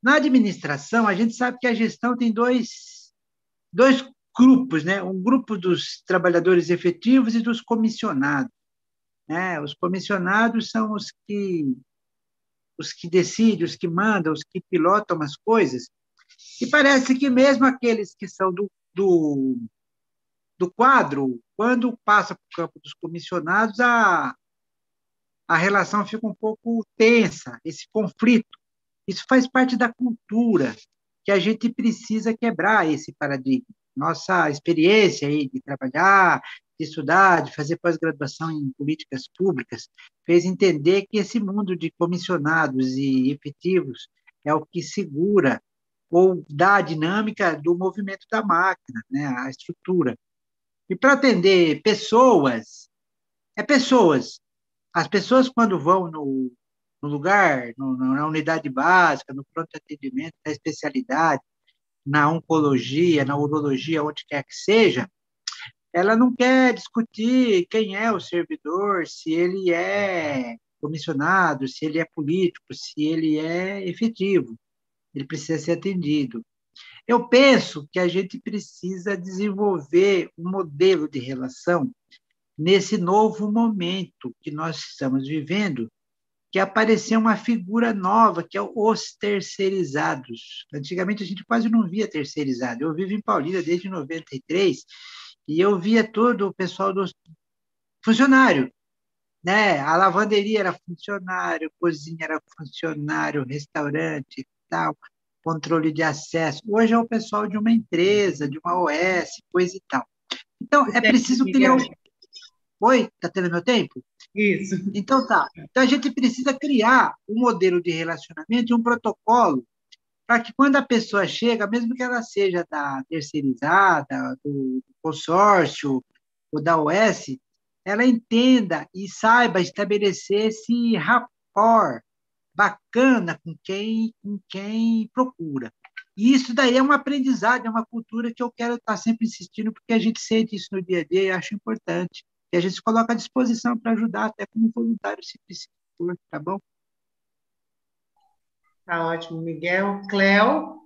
Na administração, a gente sabe que a gestão tem dois grupos, né? Um grupo dos trabalhadores efetivos e dos comissionados, né? Os comissionados são os que decidem, os que mandam, os que pilotam as coisas. E parece que mesmo aqueles que são do quadro, quando passa para o campo dos comissionados, a relação fica um pouco tensa, esse conflito. Isso faz parte da cultura, que a gente precisa quebrar esse paradigma. Nossa experiência aí de trabalhar, de estudar, de fazer pós-graduação em políticas públicas, fez entender que esse mundo de comissionados e efetivos é o que segura ou dá a dinâmica do movimento da máquina, né, a estrutura. E para atender pessoas, pessoas. As pessoas, quando vão no lugar, na unidade básica, no pronto atendimento, na especialidade, na oncologia, na urologia, onde quer que seja, ela não quer discutir quem é o servidor, se ele é comissionado, se ele é político, se ele é efetivo. Ele precisa ser atendido. Eu penso que a gente precisa desenvolver um modelo de relação nesse novo momento que nós estamos vivendo, que apareceu uma figura nova, que é os terceirizados. Antigamente a gente quase não via terceirizado. Eu vivo em Paulínia desde 93 e eu via todo o pessoal do funcionário, né? A lavanderia era funcionário, cozinha era funcionário, restaurante e tal, controle de acesso. Hoje é o pessoal de uma empresa, de uma OS, coisa e tal. Então, é preciso criar um... Oi, está tendo meu tempo? Isso. Então, tá. Então, a gente precisa criar um modelo de relacionamento e um protocolo para que quando a pessoa chega, mesmo que ela seja da terceirizada, do consórcio ou da OS, ela entenda e saiba estabelecer esse rapport bacana com quem procura. E isso daí é um aprendizado, é uma cultura que eu quero estar sempre insistindo, porque a gente sente isso no dia a dia e acho importante. E a gente se coloca à disposição para ajudar, até como voluntário, se precisar, tá bom? Tá ótimo, Miguel. Cléo?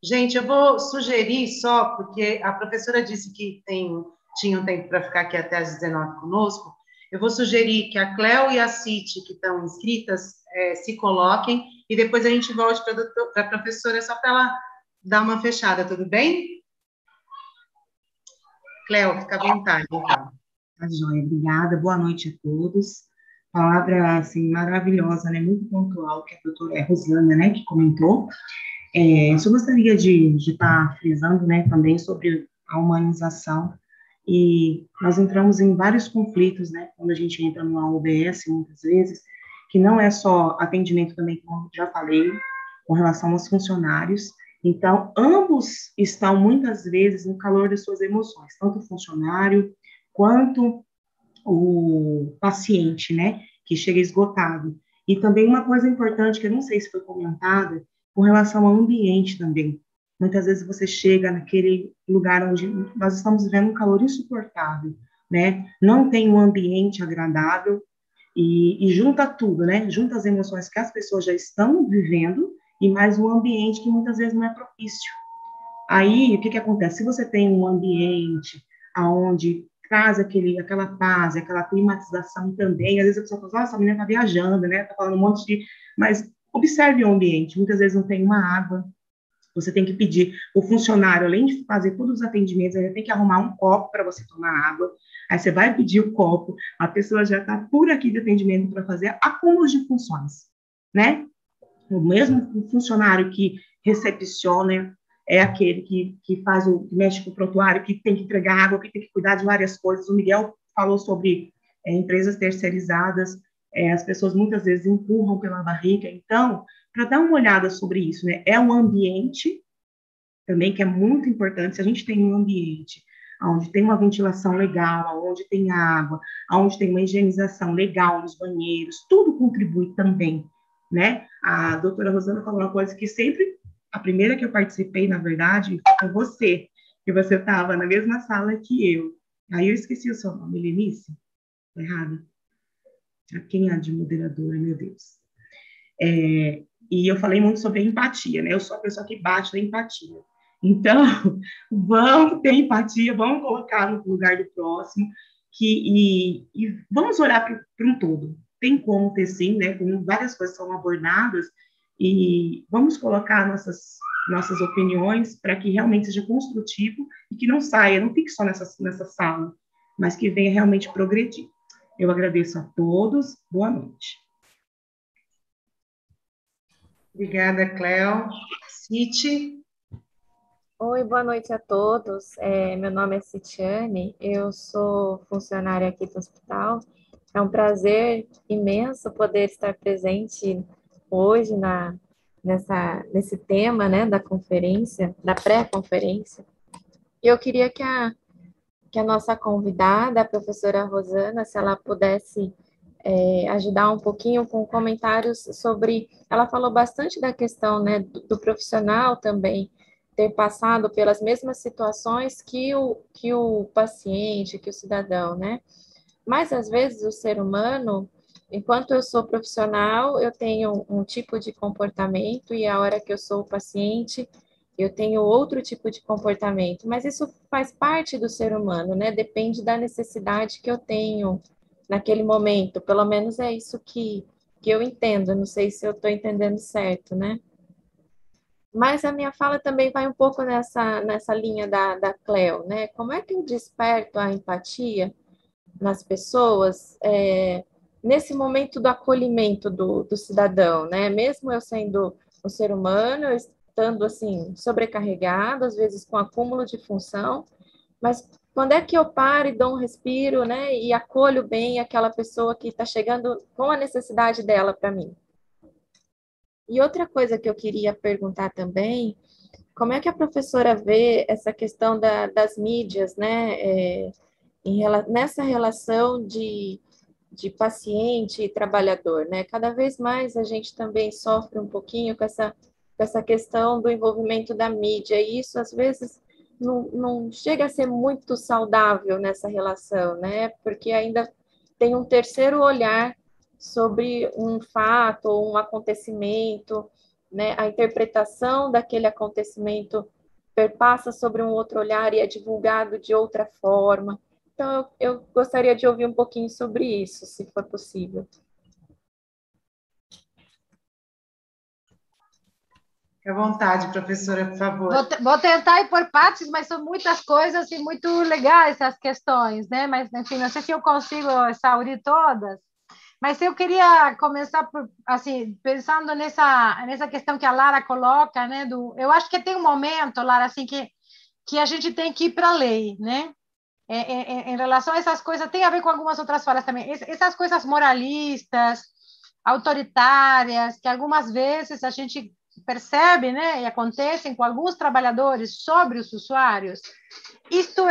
Gente, eu vou sugerir só, porque a professora disse que tinha um tempo para ficar aqui até às 19 conosco, eu vou sugerir que a Cléo e a Citi, que estão inscritas, se coloquem, e depois a gente volte para a professora só para ela dar uma fechada, tudo bem? Cléo, fica à vontade, então. Tá joia, obrigada. Boa noite a todos. Palavra, assim, maravilhosa, né? Muito pontual, que a doutora Rosana, né, que comentou. Só gostaria de estar frisando, né, também sobre a humanização. E nós entramos em vários conflitos, né, quando a gente entra numa UBS, muitas vezes, que não é só atendimento também, como já falei, com relação aos funcionários. Então, ambos estão, muitas vezes, no calor das suas emoções, tanto o funcionário quanto o paciente, né, que chega esgotado. E também uma coisa importante, que eu não sei se foi comentada, com relação ao ambiente também. Muitas vezes você chega naquele lugar onde nós estamos vivendo um calor insuportável, né, não tem um ambiente agradável, e junta tudo, né, junta as emoções que as pessoas já estão vivendo, e mais um ambiente que muitas vezes não é propício. Aí, o que acontece? Se você tem um ambiente onde traz aquela paz, aquela climatização também, às vezes a pessoa fala, nossa, a menina está viajando, né? Está falando um monte de... Mas observe o ambiente, muitas vezes não tem uma água, você tem que pedir, o funcionário, além de fazer todos os atendimentos, ele tem que arrumar um copo para você tomar água, aí você vai pedir o copo, a pessoa já está por aqui de atendimento para fazer acúmulos de funções, né? O mesmo funcionário que recepciona é aquele que faz que mexe com o prontuário, que tem que entregar água, que tem que cuidar de várias coisas. O Miguel falou sobre empresas terceirizadas, as pessoas muitas vezes empurram pela barriga. Então, para dar uma olhada sobre isso, né, é um ambiente também que é muito importante. Se a gente tem um ambiente onde tem uma ventilação legal, onde tem água, onde tem uma higienização legal nos banheiros, tudo contribui também, né? A doutora Rosana falou uma coisa que sempre, a primeira que eu participei, na verdade, foi você, que você estava na mesma sala que eu. Aí eu esqueci o seu nome, Lenice? Errado. Quem é de moderadora, meu Deus. E eu falei muito sobre empatia, né? Eu sou a pessoa que bate na empatia. Então, vamos ter empatia, vamos colocar no lugar do próximo, e vamos olhar para um todo. Tem como ter sim, né? Como várias coisas são abordadas, e vamos colocar nossas opiniões para que realmente seja construtivo e que não saia, não fique só nessa sala, mas que venha realmente progredir. Eu agradeço a todos, boa noite. Obrigada, Cléo. Cite. Oi, boa noite a todos. Meu nome é Citiane, eu sou funcionária aqui do hospital. É um prazer imenso poder estar presente hoje nesse tema, né, da conferência, da pré-conferência. E eu queria que a nossa convidada, a professora Rosana, se ela pudesse ajudar um pouquinho com comentários sobre... Ela falou bastante da questão, né, do profissional também ter passado pelas mesmas situações que o paciente, que o cidadão, né? Mas, às vezes, o ser humano, enquanto eu sou profissional, eu tenho um tipo de comportamento e a hora que eu sou paciente, eu tenho outro tipo de comportamento. Mas isso faz parte do ser humano, né? Depende da necessidade que eu tenho naquele momento. Pelo menos é isso que eu entendo. Não sei se eu estou entendendo certo, né? Mas a minha fala também vai um pouco nessa linha da Cleo, né? Como é que eu desperto a empatia nas pessoas nesse momento do acolhimento do cidadão, né? Mesmo eu sendo um ser humano, eu estando assim sobrecarregado, às vezes com acúmulo de função, mas quando é que eu paro e dou um respiro, né? E acolho bem aquela pessoa que está chegando com a necessidade dela para mim? E outra coisa que eu queria perguntar também, como é que a professora vê essa questão das mídias, né? Nessa relação de paciente e trabalhador, né? Cada vez mais a gente também sofre um pouquinho com essa questão do envolvimento da mídia, e isso às vezes não chega a ser muito saudável nessa relação, né? Porque ainda tem um terceiro olhar sobre um fato ou um acontecimento, né? A interpretação daquele acontecimento perpassa sobre um outro olhar e é divulgado de outra forma. Então, eu gostaria de ouvir um pouquinho sobre isso, se for possível. Fique à vontade, professora, por favor. Vou tentar ir por partes, mas são muitas coisas e muito legais essas questões, né? Mas, enfim, não sei se eu consigo exaurir todas. Mas eu queria começar por, assim, pensando nessa questão que a Lara coloca, né? Eu acho que tem um momento, Lara, assim, que a gente tem que ir para a lei, né? Em relação a essas coisas, tem a ver com algumas outras falas também. Essas coisas moralistas, autoritárias, que algumas vezes a gente percebe, né, e acontecem com alguns trabalhadores sobre os usuários. Isto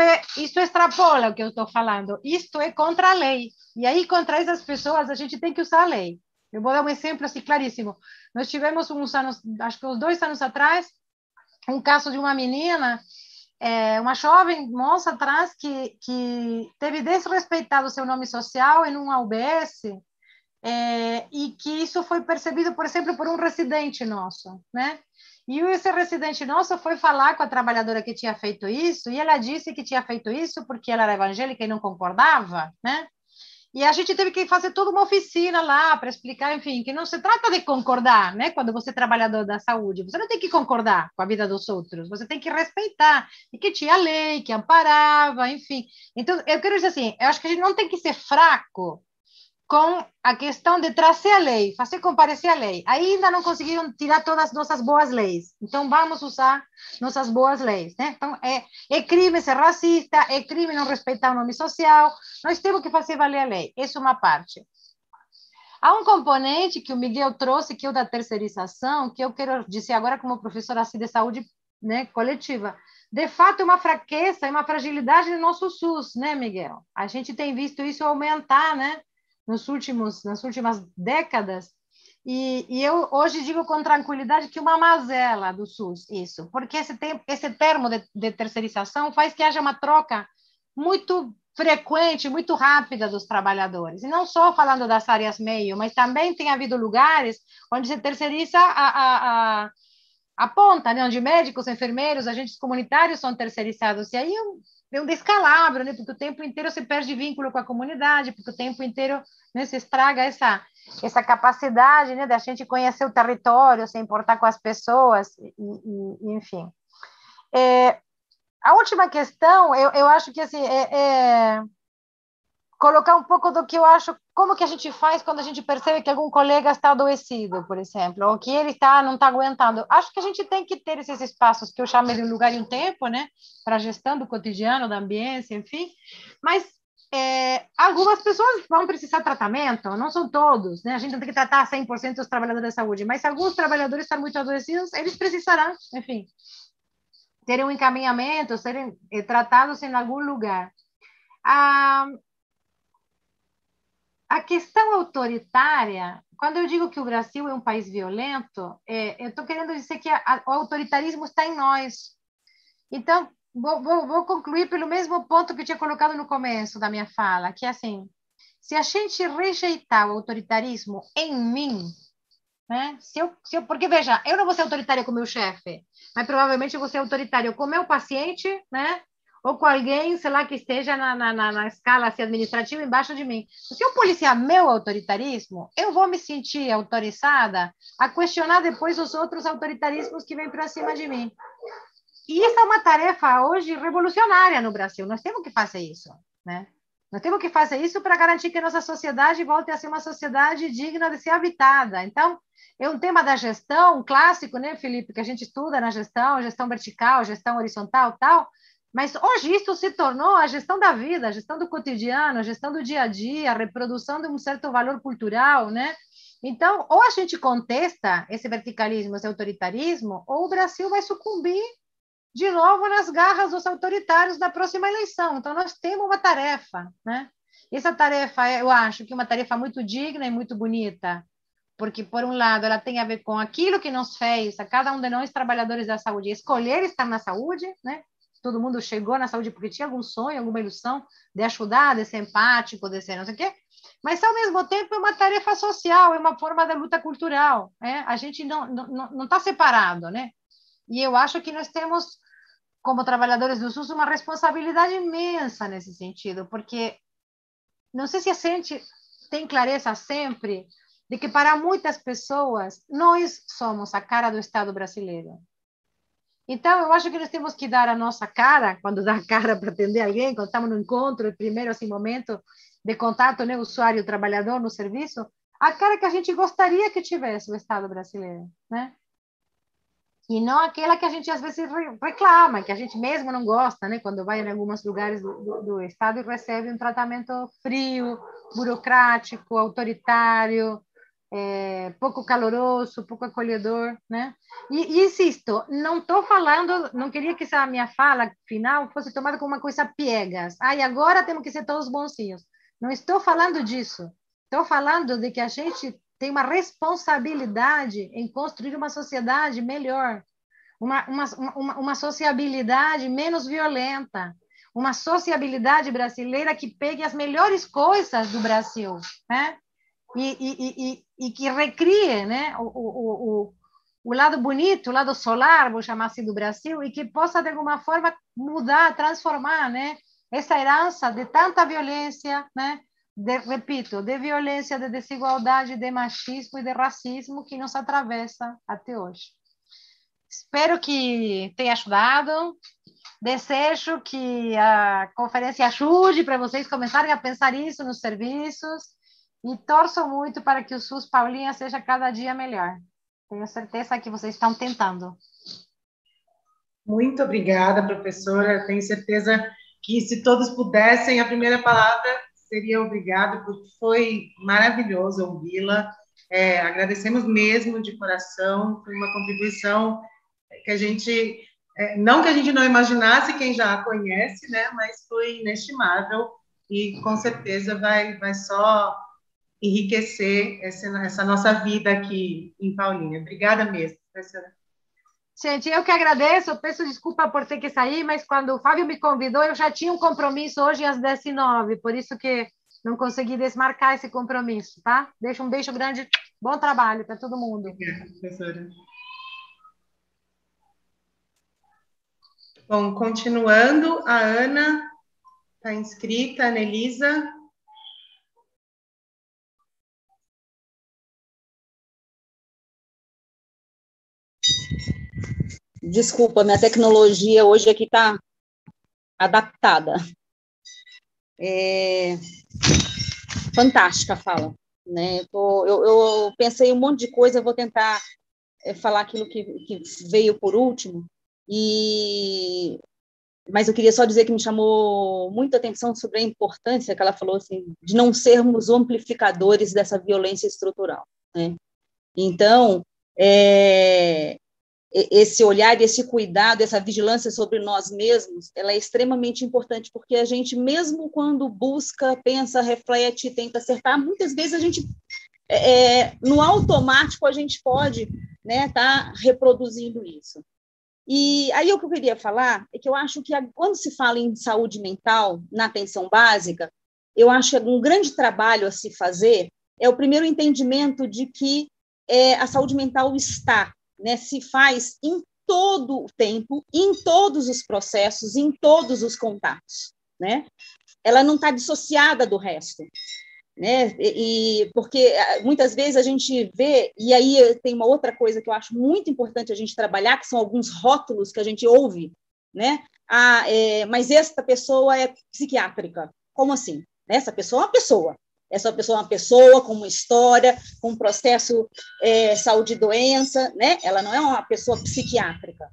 extrapola o que eu estou falando. Isto é contra a lei. E aí, contra essas pessoas, a gente tem que usar a lei. Eu vou dar um exemplo assim claríssimo. Nós tivemos uns anos, acho que uns 2 anos atrás, um caso de uma menina, uma jovem moça trans que teve desrespeitado seu nome social em uma UBS, e que isso foi percebido, por exemplo, por um residente nosso, né? E esse residente nosso foi falar com a trabalhadora que tinha feito isso, e ela disse que tinha feito isso porque ela era evangélica e não concordava, né? E a gente teve que fazer toda uma oficina lá para explicar, enfim, que não se trata de concordar, né? Quando você é trabalhador da saúde, você não tem que concordar com a vida dos outros, você tem que respeitar, e que tinha lei, que amparava, enfim. Então, eu quero dizer assim, eu acho que a gente não tem que ser fraco com a questão de trazer a lei, fazer comparecer a lei. Ainda não conseguiram tirar todas as nossas boas leis, então vamos usar nossas boas leis, né? Então, é crime ser racista, é crime não respeitar o nome social, nós temos que fazer valer a lei, essa é uma parte. Há um componente que o Miguel trouxe, que é o da terceirização, que eu quero dizer agora como professora assim, de saúde, né, coletiva. De fato, é uma fraqueza, é uma fragilidade do nosso SUS, né, Miguel? A gente tem visto isso aumentar, né? Nas últimas décadas, e eu hoje digo com tranquilidade que uma mazela do SUS, isso, porque esse termo de terceirização faz que haja uma troca muito frequente, muito rápida dos trabalhadores. E não só falando das áreas meio, mas também tem havido lugares onde se terceiriza a ponta, né? Onde médicos, enfermeiros, agentes comunitários são terceirizados. E aí é um descalabro, né? Porque o tempo inteiro se perde vínculo com a comunidade, porque o tempo inteiro, né, se estraga essa capacidade, né, da gente conhecer o território, se importar com as pessoas, enfim. A última questão, eu acho que assim, colocar um pouco do que eu acho, como que a gente faz quando a gente percebe que algum colega está adoecido, por exemplo, ou que ele não está aguentando. Acho que a gente tem que ter esses espaços que eu chamo de um lugar e um tempo, né, para a gestão do cotidiano, da ambiência, enfim, mas algumas pessoas vão precisar de tratamento, não são todos, né? A gente não tem que tratar 100% dos trabalhadores da saúde, mas se alguns trabalhadores estão muito adoecidos, eles precisarão, enfim, terem um encaminhamento, serem tratados em algum lugar. A questão autoritária, quando eu digo que o Brasil é um país violento, eu estou querendo dizer que o autoritarismo está em nós. Então, vou concluir pelo mesmo ponto que eu tinha colocado no começo da minha fala, que é assim, se a gente rejeitar o autoritarismo em mim, né? Porque, veja, eu não vou ser autoritária com o meu chefe, mas provavelmente eu vou ser autoritária com o meu paciente, né? Ou com alguém, sei lá, que esteja na escala assim, administrativa embaixo de mim. Se eu policiar meu autoritarismo, eu vou me sentir autorizada a questionar depois os outros autoritarismos que vêm para cima de mim. E essa é uma tarefa hoje revolucionária no Brasil. Nós temos que fazer isso, né? Nós temos que fazer isso para garantir que a nossa sociedade volte a ser uma sociedade digna de ser habitada. Então, é um tema da gestão clássico, né, Felipe, que a gente estuda na gestão vertical, gestão horizontal, tal. Mas hoje isso se tornou a gestão da vida, a gestão do cotidiano, a gestão do dia a dia, a reprodução de um certo valor cultural, né? Então, ou a gente contesta esse verticalismo, esse autoritarismo, ou o Brasil vai sucumbir de novo nas garras dos autoritários da próxima eleição. Então, nós temos uma tarefa, né? Essa tarefa, eu acho que é uma tarefa muito digna e muito bonita, porque, por um lado, ela tem a ver com aquilo que nos fez, a cada um de nós, trabalhadores da saúde, escolher estar na saúde, né? Todo mundo chegou na saúde porque tinha algum sonho, alguma ilusão de ajudar, de ser empático, de ser não sei o quê, mas, ao mesmo tempo, é uma tarefa social, é uma forma de luta cultural, né? A gente não está separado, né? E eu acho que nós temos, como trabalhadores do SUS, uma responsabilidade imensa nesse sentido, porque não sei se a gente tem clareza sempre de que, para muitas pessoas, nós somos a cara do Estado brasileiro. Então, eu acho que nós temos que dar a nossa cara, quando dá a cara para atender alguém, quando estamos no encontro, primeiro assim, momento de contato, né, usuário-trabalhador no serviço, a cara que a gente gostaria que tivesse o Estado brasileiro, né? E não aquela que a gente às vezes reclama, que a gente mesmo não gosta, né? Quando vai em alguns lugares do Estado e recebe um tratamento frio, burocrático, autoritário, pouco caloroso, pouco acolhedor, né? E insisto, não estou falando, não queria que essa minha fala final fosse tomada como uma coisa piegas. E agora temos que ser todos bonzinhos. Não estou falando disso. Estou falando de que a gente tem uma responsabilidade em construir uma sociedade melhor, uma sociabilidade menos violenta, uma sociabilidade brasileira que pegue as melhores coisas do Brasil, né? E que recrie, né, o lado bonito, o lado solar, vou chamar assim, do Brasil, e que possa, de alguma forma, mudar, transformar, né, essa herança de tanta violência, né, repito, de violência, de desigualdade, de machismo e de racismo que nos atravessa até hoje. Espero que tenha ajudado. Desejo que a conferência ajude para vocês começarem a pensar isso nos serviços. E torço muito para que o SUS Paulinha seja cada dia melhor. Tenho certeza que vocês estão tentando. Muito obrigada, professora. Tenho certeza que, se todos pudessem, a primeira palavra seria obrigado, porque foi maravilhoso ouvi-la. Agradecemos mesmo de coração. Foi uma contribuição que a gente, não que a gente não imaginasse, quem já a conhece, né, mas foi inestimável e, com certeza, vai só enriquecer essa nossa vida aqui em Paulínia. Obrigada mesmo, professora. Gente, eu que agradeço, eu peço desculpa por ter que sair, mas quando o Fábio me convidou, eu já tinha um compromisso hoje às 19h, por isso que não consegui desmarcar esse compromisso, tá? Deixo um beijo grande, bom trabalho para todo mundo. Obrigada, professora. Bom, continuando, a Ana está inscrita, a Anelisa. Desculpa, minha tecnologia hoje aqui está adaptada. Fantástica a fala, né? Eu pensei um monte de coisa, eu vou tentar falar aquilo que veio por último, mas eu queria só dizer que me chamou muita atenção sobre a importância que ela falou, assim, de não sermos amplificadores dessa violência estrutural, né? Então, esse olhar, esse cuidado, essa vigilância sobre nós mesmos, ela é extremamente importante, porque a gente, mesmo quando busca, pensa, reflete, tenta acertar, muitas vezes a gente, no automático, a gente pode, né, tá reproduzindo isso. E aí o que eu queria falar é que eu acho que quando se fala em saúde mental na atenção básica, eu acho que um grande trabalho a se fazer é o primeiro entendimento de que a saúde mental está, né, se faz em todo o tempo, em todos os processos, em todos os contatos, né? Ela não está dissociada do resto, né? Porque muitas vezes a gente vê, e aí tem uma outra coisa que eu acho muito importante a gente trabalhar, que são alguns rótulos que a gente ouve, né? Mas esta pessoa é psiquiátrica. Como assim? Essa pessoa é uma pessoa. Essa pessoa é uma pessoa com uma história, com um processo saúde e doença, né? Ela não é uma pessoa psiquiátrica.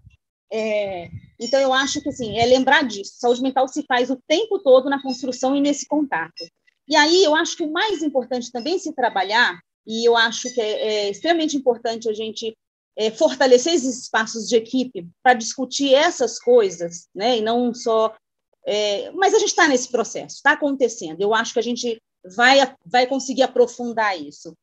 Então, eu acho que assim, lembrar disso. Saúde mental se faz o tempo todo na construção e nesse contato. E aí, eu acho que o mais importante também se trabalhar, e eu acho que é extremamente importante a gente fortalecer esses espaços de equipe para discutir essas coisas, né? E não só... mas a gente está nesse processo, está acontecendo. Eu acho que a gente vai conseguir aprofundar isso.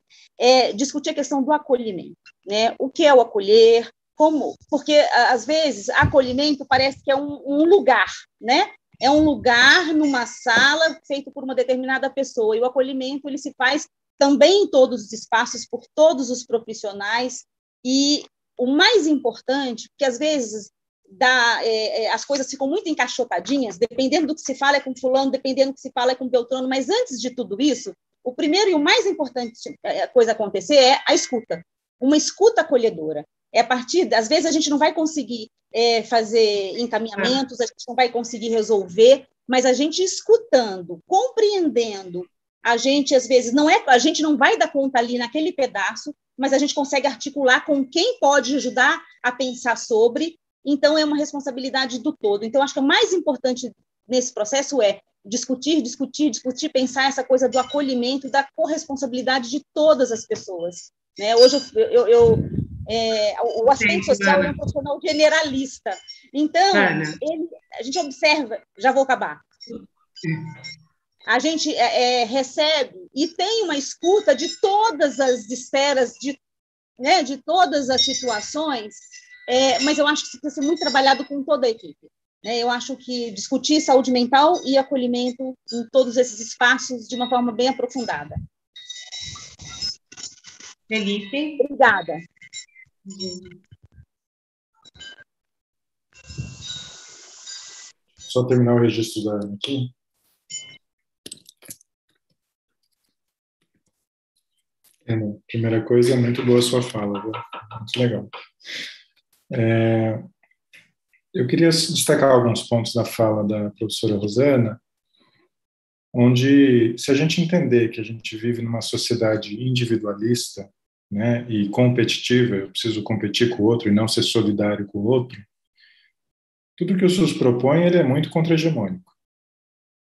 Discutir a questão do acolhimento, né? O que é o acolher, como... Porque, às vezes, acolhimento parece que é um lugar, né? É um lugar numa sala feito por uma determinada pessoa, e o acolhimento ele se faz também em todos os espaços, por todos os profissionais, e o mais importante, porque às vezes as coisas ficam muito encaixotadinhas, dependendo do que se fala é com fulano, dependendo do que se fala é com Beltrano, mas antes de tudo isso, o primeiro e o mais importante coisa acontecer é a escuta, uma escuta acolhedora. A partir, às vezes a gente não vai conseguir fazer encaminhamentos, a gente não vai conseguir resolver, mas a gente escutando, compreendendo, a gente às vezes a gente não vai dar conta ali naquele pedaço, mas a gente consegue articular com quem pode ajudar a pensar sobre. Então é uma responsabilidade do todo. Então acho que o mais importante nesse processo é discutir, pensar essa coisa do acolhimento, da corresponsabilidade de todas as pessoas, né? Hoje o assistente social é um profissional generalista. Então, a gente observa... Já vou acabar. A gente recebe e tem uma escuta de todas as esferas, de todas as situações, mas eu acho que isso precisa ser muito trabalhado com toda a equipe. Eu acho que discutir saúde mental e acolhimento em todos esses espaços de uma forma bem aprofundada. Felipe. Obrigada. Só terminar o registro da Ana aqui. Primeira coisa, muito boa a sua fala, viu? Muito legal. Eu queria destacar alguns pontos da fala da professora Rosana, onde, se a gente entender que a gente vive numa sociedade individualista, né, e competitiva, eu preciso competir com o outro e não ser solidário com o outro, tudo que o SUS propõe, ele é muito contra-hegemônico,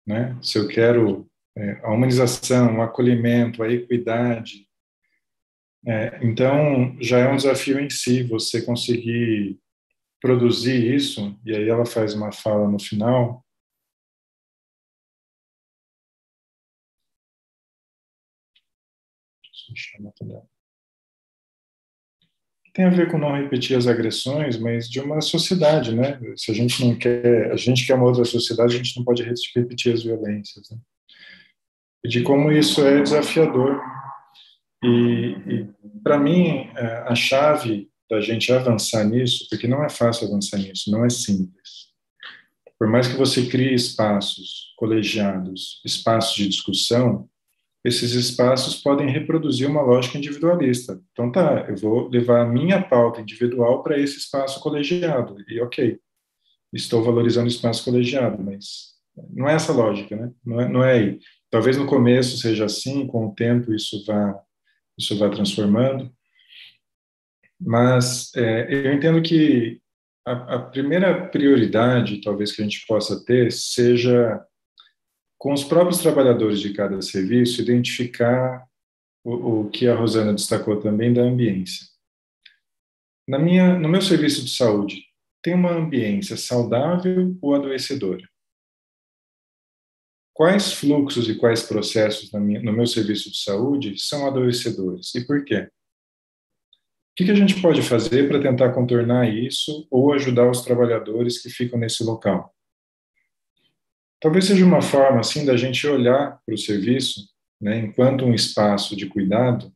né? Se eu quero a humanização, o acolhimento, a equidade, então já é um desafio em si você conseguir produzir isso, e aí ela faz uma fala no final. tem a ver com não repetir as agressões, mas de uma sociedade, né? Se a gente não quer, a gente quer uma outra sociedade, a gente não pode repetir as violências, né? E de como isso é desafiador. E para mim, a chave da gente avançar nisso, porque não é fácil avançar nisso, não é simples. Por mais que você crie espaços colegiados, espaços de discussão, esses espaços podem reproduzir uma lógica individualista. Então, tá, eu vou levar a minha pauta individual para esse espaço colegiado. E, ok, estou valorizando o espaço colegiado, mas não é essa lógica, né? Não é aí. Talvez no começo seja assim, com o tempo isso vá transformando. Mas eu entendo que a primeira prioridade, talvez, que a gente possa ter, seja com os próprios trabalhadores de cada serviço, identificar o que a Rosana destacou também da ambiência. No meu serviço de saúde, tem uma ambiência saudável ou adoecedora? Quais fluxos e quais processos no meu serviço de saúde são adoecedores? E por quê? O que a gente pode fazer para tentar contornar isso ou ajudar os trabalhadores que ficam nesse local? Talvez seja uma forma, assim, da gente olhar para o serviço, né, enquanto um espaço de cuidado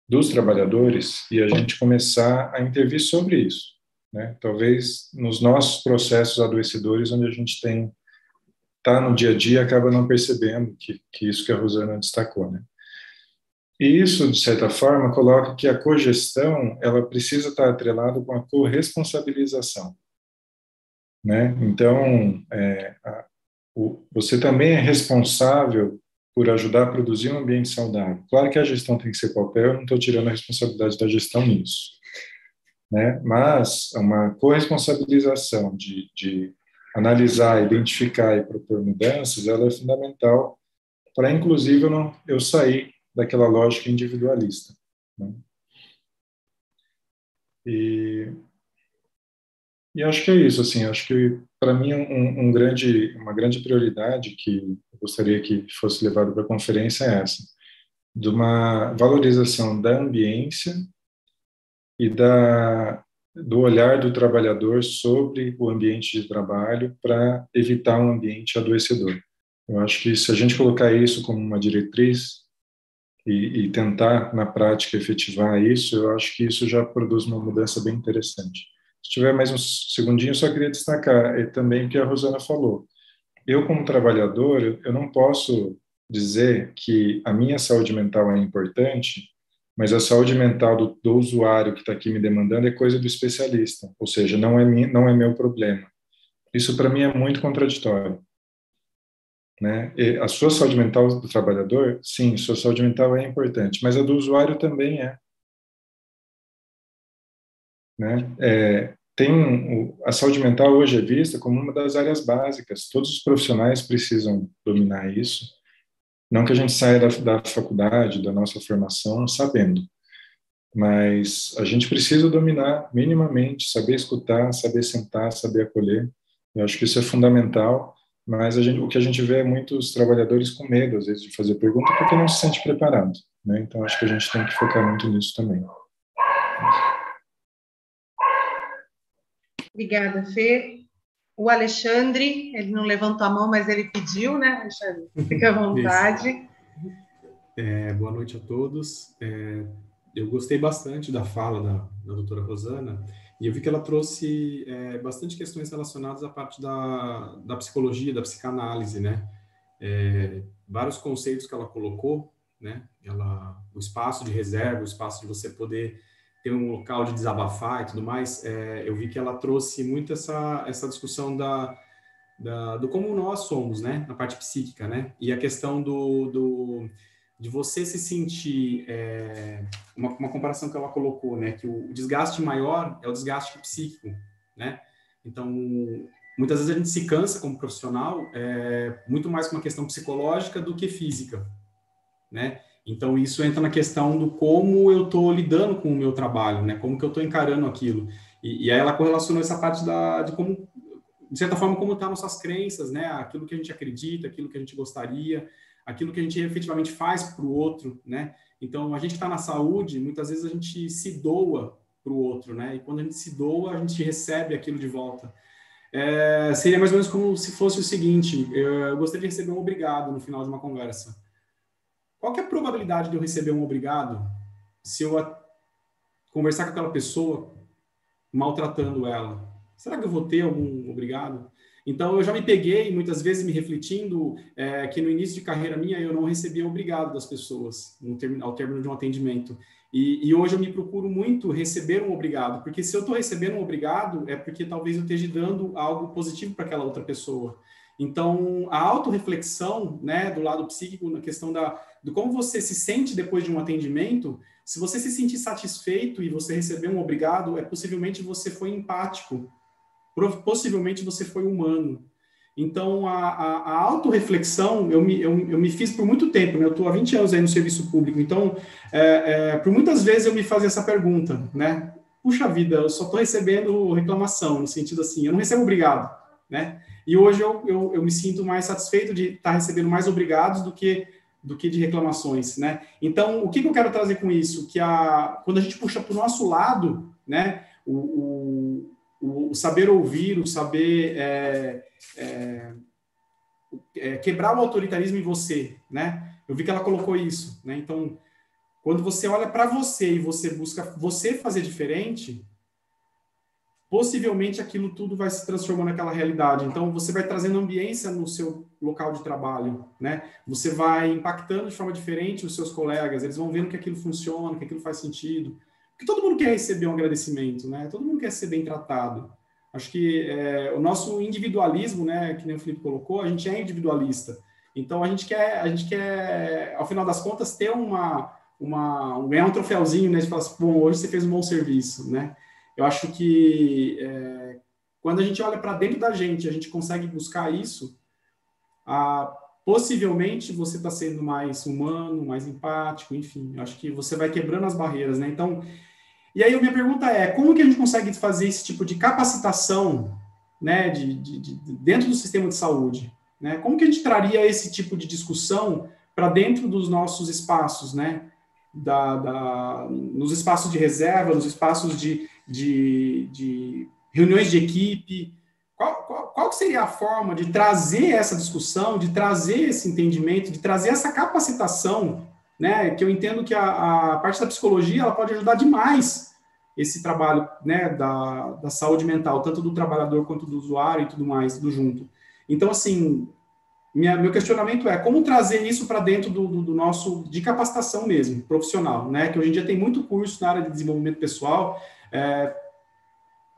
dos trabalhadores e a gente começar a intervir sobre isso, né? Talvez nos nossos processos adoecedores, onde a gente está no dia a dia, acaba não percebendo que isso que a Rosana destacou, né? E isso, de certa forma, coloca que a cogestão, ela precisa estar atrelada com a corresponsabilização, né? Então, você também é responsável por ajudar a produzir um ambiente saudável. Claro que a gestão tem que ser papel, eu não estou tirando a responsabilidade da gestão nisso, né? Mas uma corresponsabilização de analisar, identificar e propor mudanças, ela é fundamental para, inclusive, eu sair daquela lógica individualista, né? E acho que é isso, assim, acho que para mim uma grande prioridade que eu gostaria que fosse levado para a conferência é essa, de uma valorização da ambiência e do olhar do trabalhador sobre o ambiente de trabalho para evitar um ambiente adoecedor. Eu acho que se a gente colocar isso como uma diretriz e tentar, na prática, efetivar isso, eu acho que isso já produz uma mudança bem interessante. Se tiver mais um segundinho, eu só queria destacar também o que a Rosana falou. Eu, como trabalhador, eu não posso dizer que a minha saúde mental é importante, mas a saúde mental do usuário que está aqui me demandando é coisa do especialista, ou seja, não é meu problema. Isso, para mim, é muito contraditório, né? E a sua saúde mental do trabalhador, sim, sua saúde mental é importante, mas a do usuário também é, né? A saúde mental hoje é vista como uma das áreas básicas, todos os profissionais precisam dominar isso, não que a gente saia da faculdade, da nossa formação, sabendo, mas a gente precisa dominar minimamente, saber escutar, saber sentar, saber acolher. Eu acho que isso é fundamental, mas o que a gente vê é muitos trabalhadores com medo, às vezes, de fazer pergunta porque não se sente preparado, né? Então, acho que a gente tem que focar muito nisso também. Obrigada, Fê. O Alexandre, ele não levantou a mão, mas ele pediu, né, Alexandre? Fique à vontade. Boa noite a todos. Eu gostei bastante da fala da doutora Rosana, e eu vi que ela trouxe bastante questões relacionadas à parte da psicologia, da psicanálise, né? Vários conceitos que ela colocou, né? O espaço de reserva, o espaço de você poder ter um local de desabafar e tudo mais, eu vi que ela trouxe muito essa discussão do como nós somos, né? Na parte psíquica, né? E a questão de você se sentir, uma comparação que ela colocou, né, que o desgaste maior é o desgaste psíquico, né? Então, muitas vezes a gente se cansa como profissional, muito mais com uma questão psicológica do que física, né? Então, isso entra na questão do como eu estou lidando com o meu trabalho, né? Como que eu estou encarando aquilo. E aí ela correlacionou essa parte de como, de certa forma, como estão nossas crenças, né? Aquilo que a gente acredita, aquilo que a gente gostaria, aquilo que a gente efetivamente faz para o outro, né? Então, a gente que está na saúde, muitas vezes a gente se doa para o outro, né? E quando a gente se doa, a gente recebe aquilo de volta. Seria mais ou menos como se fosse o seguinte: eu gostaria de receber um obrigado no final de uma conversa. Qual que é a probabilidade de eu receber um obrigado se eu conversar com aquela pessoa maltratando ela? Será que eu vou ter algum obrigado? Então, eu já me peguei, muitas vezes, me refletindo que no início de carreira minha eu não recebia obrigado das pessoas ao término de um atendimento. E hoje eu me procuro muito receber um obrigado, porque se eu estou recebendo um obrigado, é porque talvez eu esteja dando algo positivo para aquela outra pessoa. Então, a autorreflexão, né, do lado psíquico, na questão do como você se sente depois de um atendimento, se você se sentir satisfeito e você receber um obrigado, possivelmente você foi empático, possivelmente você foi humano. Então, a autorreflexão, eu me fiz por muito tempo, né? Eu estou há 20 anos aí no serviço público, então, por muitas vezes eu me fazia essa pergunta, né? Puxa vida, eu só estou recebendo reclamação, no sentido assim, eu não recebo obrigado, né? E hoje eu me sinto mais satisfeito de estar recebendo mais obrigados do que de reclamações, né? Então, o que eu quero trazer com isso? Que quando a gente puxa para o nosso lado, né? O saber ouvir, o saber quebrar o autoritarismo em você, né? Eu vi que ela colocou isso, né? Então, quando você olha para você e você busca você fazer diferente, possivelmente aquilo tudo vai se transformando naquela realidade. Então, você vai trazendo ambiência no seu local de trabalho, né? Você vai impactando de forma diferente os seus colegas, eles vão vendo que aquilo funciona, que aquilo faz sentido. Porque todo mundo quer receber um agradecimento, né? Todo mundo quer ser bem tratado. Acho que o nosso individualismo, né, que nem o Felipe colocou, a gente é individualista. Então, a gente quer, ao final das contas, ter ganhar um troféuzinho, né? De falar assim, bom, hoje você fez um bom serviço, né? Eu acho que quando a gente olha para dentro da gente, a gente consegue buscar isso, possivelmente você está sendo mais humano, mais empático, enfim, eu acho que você vai quebrando as barreiras, né? Então, e aí a minha pergunta como que a gente consegue fazer esse tipo de capacitação, né, dentro do sistema de saúde, né? Como que a gente traria esse tipo de discussão para dentro dos nossos espaços, né? Nos espaços de reserva, nos espaços de reuniões de equipe, qual seria a forma de trazer essa discussão, de trazer esse entendimento, de trazer essa capacitação, né? Que eu entendo que a parte da psicologia ela pode ajudar demais esse trabalho, né, da saúde mental, tanto do trabalhador quanto do usuário e tudo mais, tudo junto. Então, assim, meu questionamento como trazer isso para dentro do nosso, de capacitação mesmo, profissional, né? Que hoje em dia tem muito curso na área de desenvolvimento pessoal.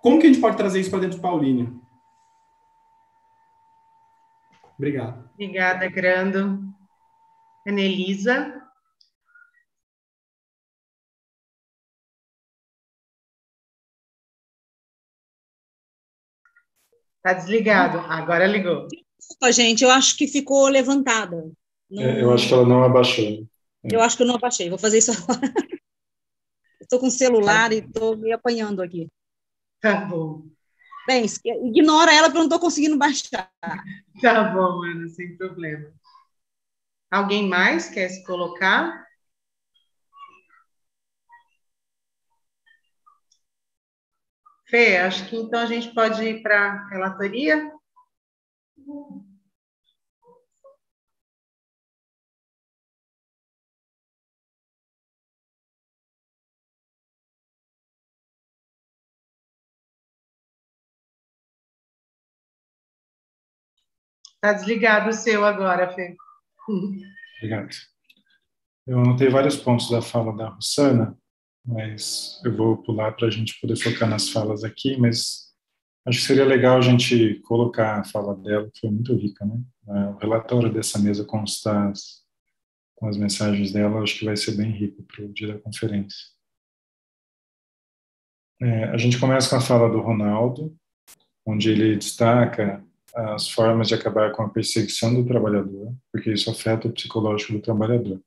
Como que a gente pode trazer isso para dentro do Paulínia? Obrigado. Obrigada, Grando. Anelisa. Está desligado. Agora ligou. Desculpa, gente, eu acho que ficou levantada. Eu acho que ela não abaixou. Eu acho que eu não abaixei. Vou fazer isso agora. Estou com o celular e estou me apanhando aqui. Tá bom. Bem, ignora ela porque eu não estou conseguindo baixar. Tá bom, Ana, sem problema. Alguém mais quer se colocar? Fê, acho que então a gente pode ir para a relatoria. Está desligado o seu agora, Fê. Obrigado. Eu anotei vários pontos da fala da Rossana, mas eu vou pular para a gente poder focar nas falas aqui, mas acho que seria legal a gente colocar a fala dela, que foi muito rica, né? O relatório dessa mesa com as mensagens dela, acho que vai ser bem rico para o dia da conferência. A gente começa com a fala do Ronaldo, onde ele destaca as formas de acabar com a perseguição do trabalhador, porque isso afeta o psicológico do trabalhador.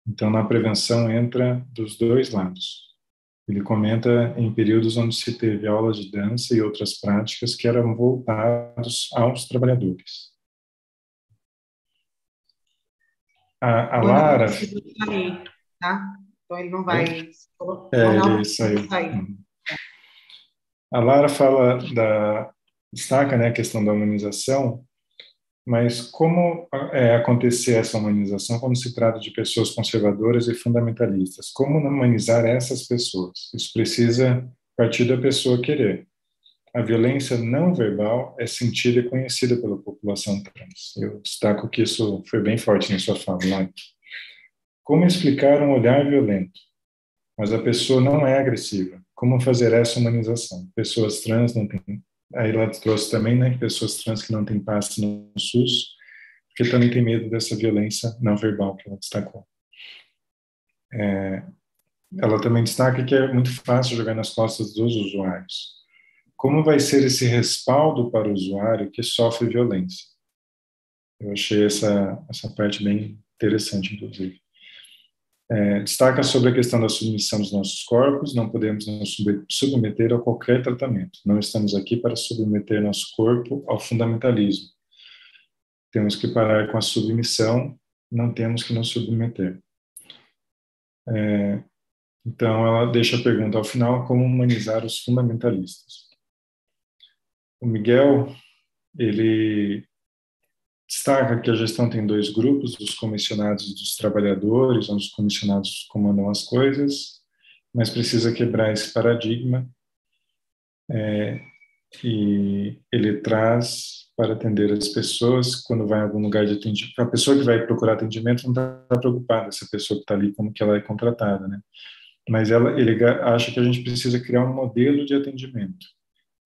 Então, na prevenção entra dos dois lados. Ele comenta em períodos onde se teve aulas de dança e outras práticas que eram voltados aos trabalhadores. A Boa Lara... noite, sair, tá? Então, ele não vai... ele saiu. A Lara destaca, né, a questão da humanização, mas como acontecer essa humanização quando se trata de pessoas conservadoras e fundamentalistas? Como humanizar essas pessoas? Isso precisa partir da pessoa querer. A violência não verbal é sentida e conhecida pela população trans. Eu destaco que isso foi bem forte na sua fala, Lara. Como explicar um olhar violento? Mas a pessoa não é agressiva. Como fazer essa humanização? Pessoas trans não têm... Aí ela trouxe também, né, pessoas trans que não têm passe no SUS, porque também tem medo dessa violência não verbal que ela destacou. Ela também destaca que é muito fácil jogar nas costas dos usuários. Como vai ser esse respaldo para o usuário que sofre violência? Eu achei essa parte bem interessante, inclusive. Destaca sobre a questão da submissão dos nossos corpos, não podemos nos submeter a qualquer tratamento. Não estamos aqui para submeter nosso corpo ao fundamentalismo. Temos que parar com a submissão, não temos que nos submeter. Então, ela deixa a pergunta ao final, como humanizar os fundamentalistas? O Miguel, ele destaca que a gestão tem dois grupos, os comissionados e dos trabalhadores, onde os comissionados comandam as coisas, mas precisa quebrar esse paradigma, e ele traz para atender as pessoas, quando vai a algum lugar de atendimento, a pessoa que vai procurar atendimento não está preocupada, essa pessoa que está ali, como que ela é contratada, né? Mas ele acha que a gente precisa criar um modelo de atendimento,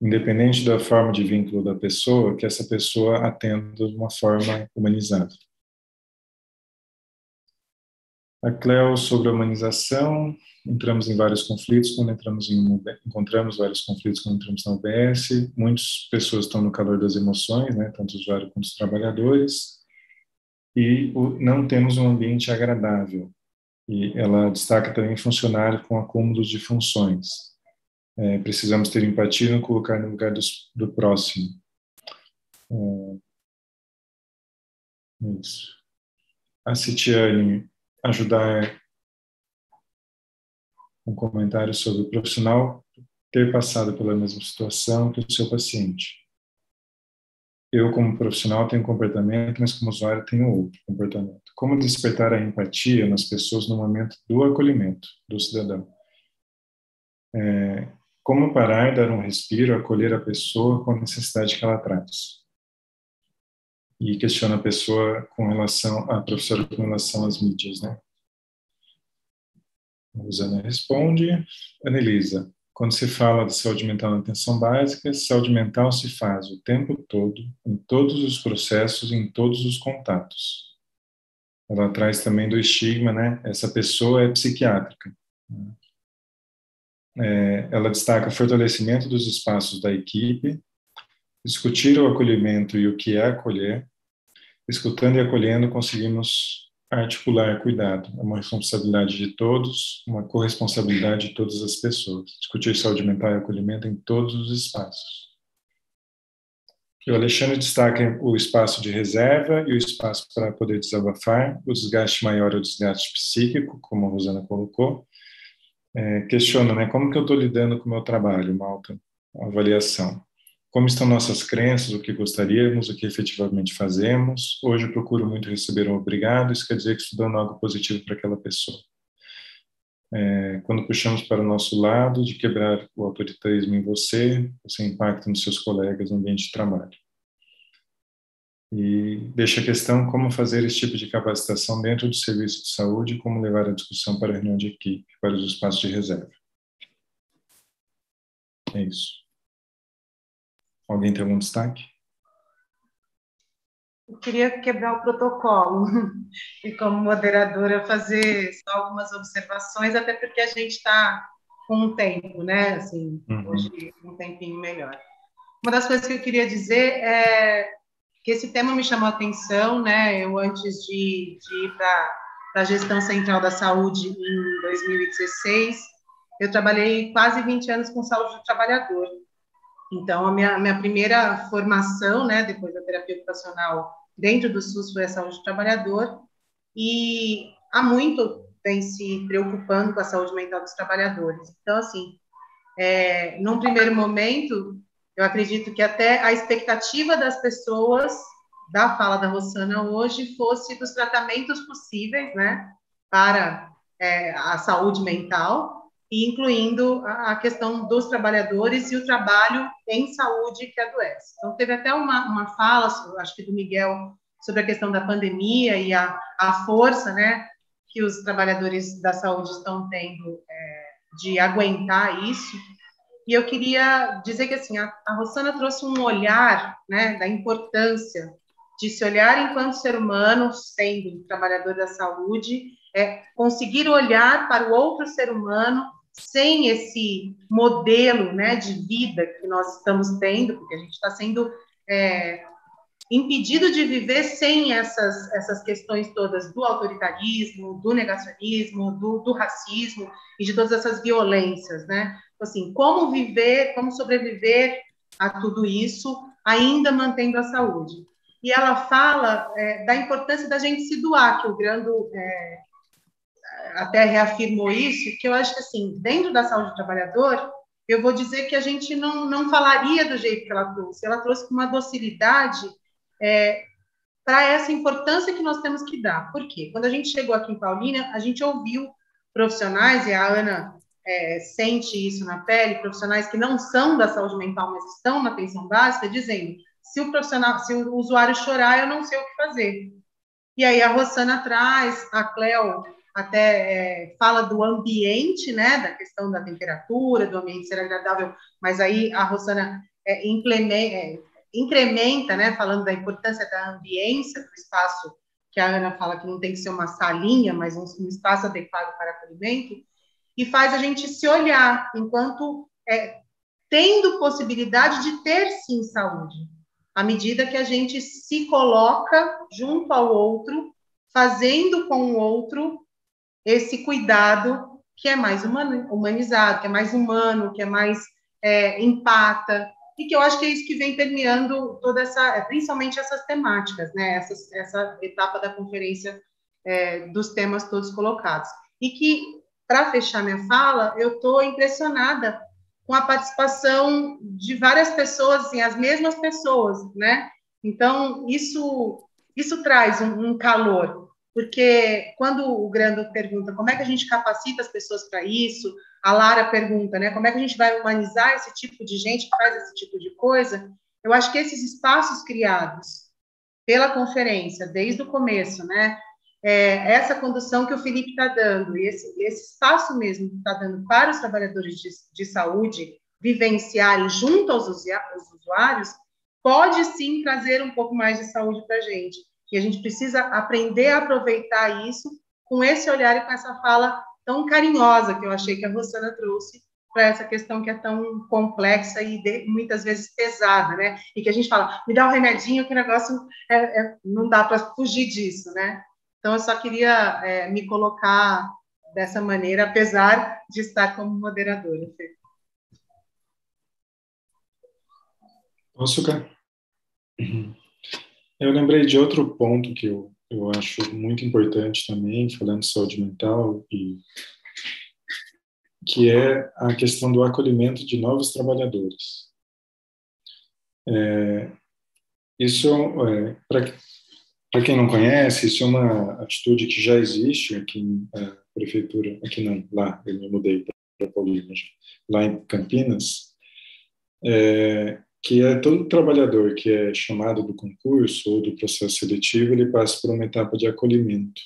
independente da forma de vínculo da pessoa, que essa pessoa atenda de uma forma humanizada. A Cleo, sobre a humanização, encontramos vários conflitos quando entramos na UBS, muitas pessoas estão no calor das emoções, né, tanto os usuários quanto os trabalhadores, e não temos um ambiente agradável. E ela destaca também funcionário com acúmulos de funções. Precisamos ter empatia e não colocar no lugar do próximo. Isso. A Citiane ajudar um comentário sobre o profissional ter passado pela mesma situação que o seu paciente. Eu, como profissional, tenho um comportamento, mas como usuário tenho outro comportamento. Como despertar a empatia nas pessoas no momento do acolhimento do cidadão? Como parar, dar um respiro, acolher a pessoa com a necessidade que ela traz? E questiona a pessoa a professora com relação às mídias, né? A Rosana responde. Anelisa, quando se fala de saúde mental na atenção básica, saúde mental se faz o tempo todo, em todos os processos, em todos os contatos. Ela traz também do estigma, né? Essa pessoa é psiquiátrica. Ela destaca o fortalecimento dos espaços da equipe, discutir o acolhimento e o que é acolher, escutando e acolhendo conseguimos articular cuidado. É uma responsabilidade de todos, uma corresponsabilidade de todas as pessoas. Discutir saúde mental e acolhimento em todos os espaços. E o Alexandre destaca o espaço de reserva e o espaço para poder desabafar. O desgaste maior é o desgaste psíquico, como a Rosana colocou. Questiona, né, como que eu estou lidando com o meu trabalho, uma autoavaliação. Como estão nossas crenças, o que gostaríamos, o que efetivamente fazemos. Hoje eu procuro muito receber um obrigado, isso quer dizer que estou dando algo positivo para aquela pessoa. Quando puxamos para o nosso lado, de quebrar o autoritarismo em você impacta nos seus colegas no ambiente de trabalho. E deixa a questão como fazer esse tipo de capacitação dentro do serviço de saúde, como levar a discussão para a reunião de equipe, para os espaços de reserva. É isso. Alguém tem algum destaque? Eu queria quebrar o protocolo e, como moderadora, fazer só algumas observações, até porque a gente está com um tempo, né? Assim, hoje, um tempinho melhor. Uma das coisas que eu queria dizer é que esse tema me chamou a atenção, né? Eu, antes de ir para a Gestão Central da Saúde em 2016, eu trabalhei quase 20 anos com saúde do trabalhador. Então, a minha primeira formação, né, depois da terapia ocupacional dentro do SUS, foi a saúde do trabalhador, e há muito vem se preocupando com a saúde mental dos trabalhadores. Então, assim, num primeiro momento, eu acredito que até a expectativa das pessoas da fala da Rossana hoje fosse dos tratamentos possíveis, né, para a saúde mental, incluindo a questão dos trabalhadores e o trabalho em saúde que adoece. Então, teve até uma fala, acho que do Miguel, sobre a questão da pandemia e a força, né, que os trabalhadores da saúde estão tendo de aguentar isso. E eu queria dizer que, assim, a Rossana trouxe um olhar, né, da importância de se olhar enquanto ser humano, sendo trabalhador da saúde, conseguir olhar para o outro ser humano sem esse modelo, né, de vida que nós estamos tendo, porque a gente está sendo impedido de viver sem essas questões todas do autoritarismo, do negacionismo, do racismo e de todas essas violências, né? Assim, como viver, como sobreviver a tudo isso, ainda mantendo a saúde. E ela fala da importância da gente se doar, que o Grando até reafirmou isso, que eu acho que, assim, dentro da saúde do trabalhador, eu vou dizer que a gente não falaria do jeito que ela trouxe com uma docilidade para essa importância que nós temos que dar. Por quê? Quando a gente chegou aqui em Paulínia, a gente ouviu profissionais, e a Ana sente isso na pele, profissionais que não são da saúde mental, mas estão na atenção básica, dizendo, se o usuário chorar, eu não sei o que fazer. E aí a Rossana traz, a Cleo até fala do ambiente, né, da questão da temperatura, do ambiente ser agradável, mas aí a Rossana incrementa, né, falando da importância da ambiência do espaço, que a Ana fala que não tem que ser uma salinha, mas um espaço adequado para acolhimento, e faz a gente se olhar enquanto tendo possibilidade de ter, sim, saúde, à medida que a gente se coloca junto ao outro, fazendo com o outro esse cuidado que é mais humanizado, que é mais humano, que é mais empata, e que eu acho que é isso que vem permeando toda principalmente essas temáticas, né? Essa etapa da conferência dos temas todos colocados. E que, para fechar minha fala, eu estou impressionada com a participação de várias pessoas, assim, as mesmas pessoas, né? Então, isso traz um calor, porque quando o Grando pergunta como é que a gente capacita as pessoas para isso, a Lara pergunta, né, como é que a gente vai humanizar esse tipo de gente que faz esse tipo de coisa, eu acho que esses espaços criados pela conferência, desde o começo, né, essa condução que o Felipe está dando, e esse espaço mesmo que está dando para os trabalhadores de saúde vivenciarem junto aos usuários, pode sim trazer um pouco mais de saúde para a gente. E a gente precisa aprender a aproveitar isso com esse olhar e com essa fala tão carinhosa que eu achei que a Rossana trouxe para essa questão que é tão complexa e muitas vezes pesada, né? E que a gente fala, me dá um remedinho que o negócio não dá para fugir disso, né? Então, eu só queria me colocar dessa maneira, apesar de estar como moderadora. Posso, cara? Eu lembrei de outro ponto que eu acho muito importante também, falando de saúde mental, que é a questão do acolhimento de novos trabalhadores. Isso, para quem não conhece, isso é uma atitude que já existe aqui na prefeitura, aqui não, lá, eu me mudei para Paulínia, lá em Campinas, que é todo trabalhador que é chamado do concurso ou do processo seletivo, ele passa por uma etapa de acolhimento.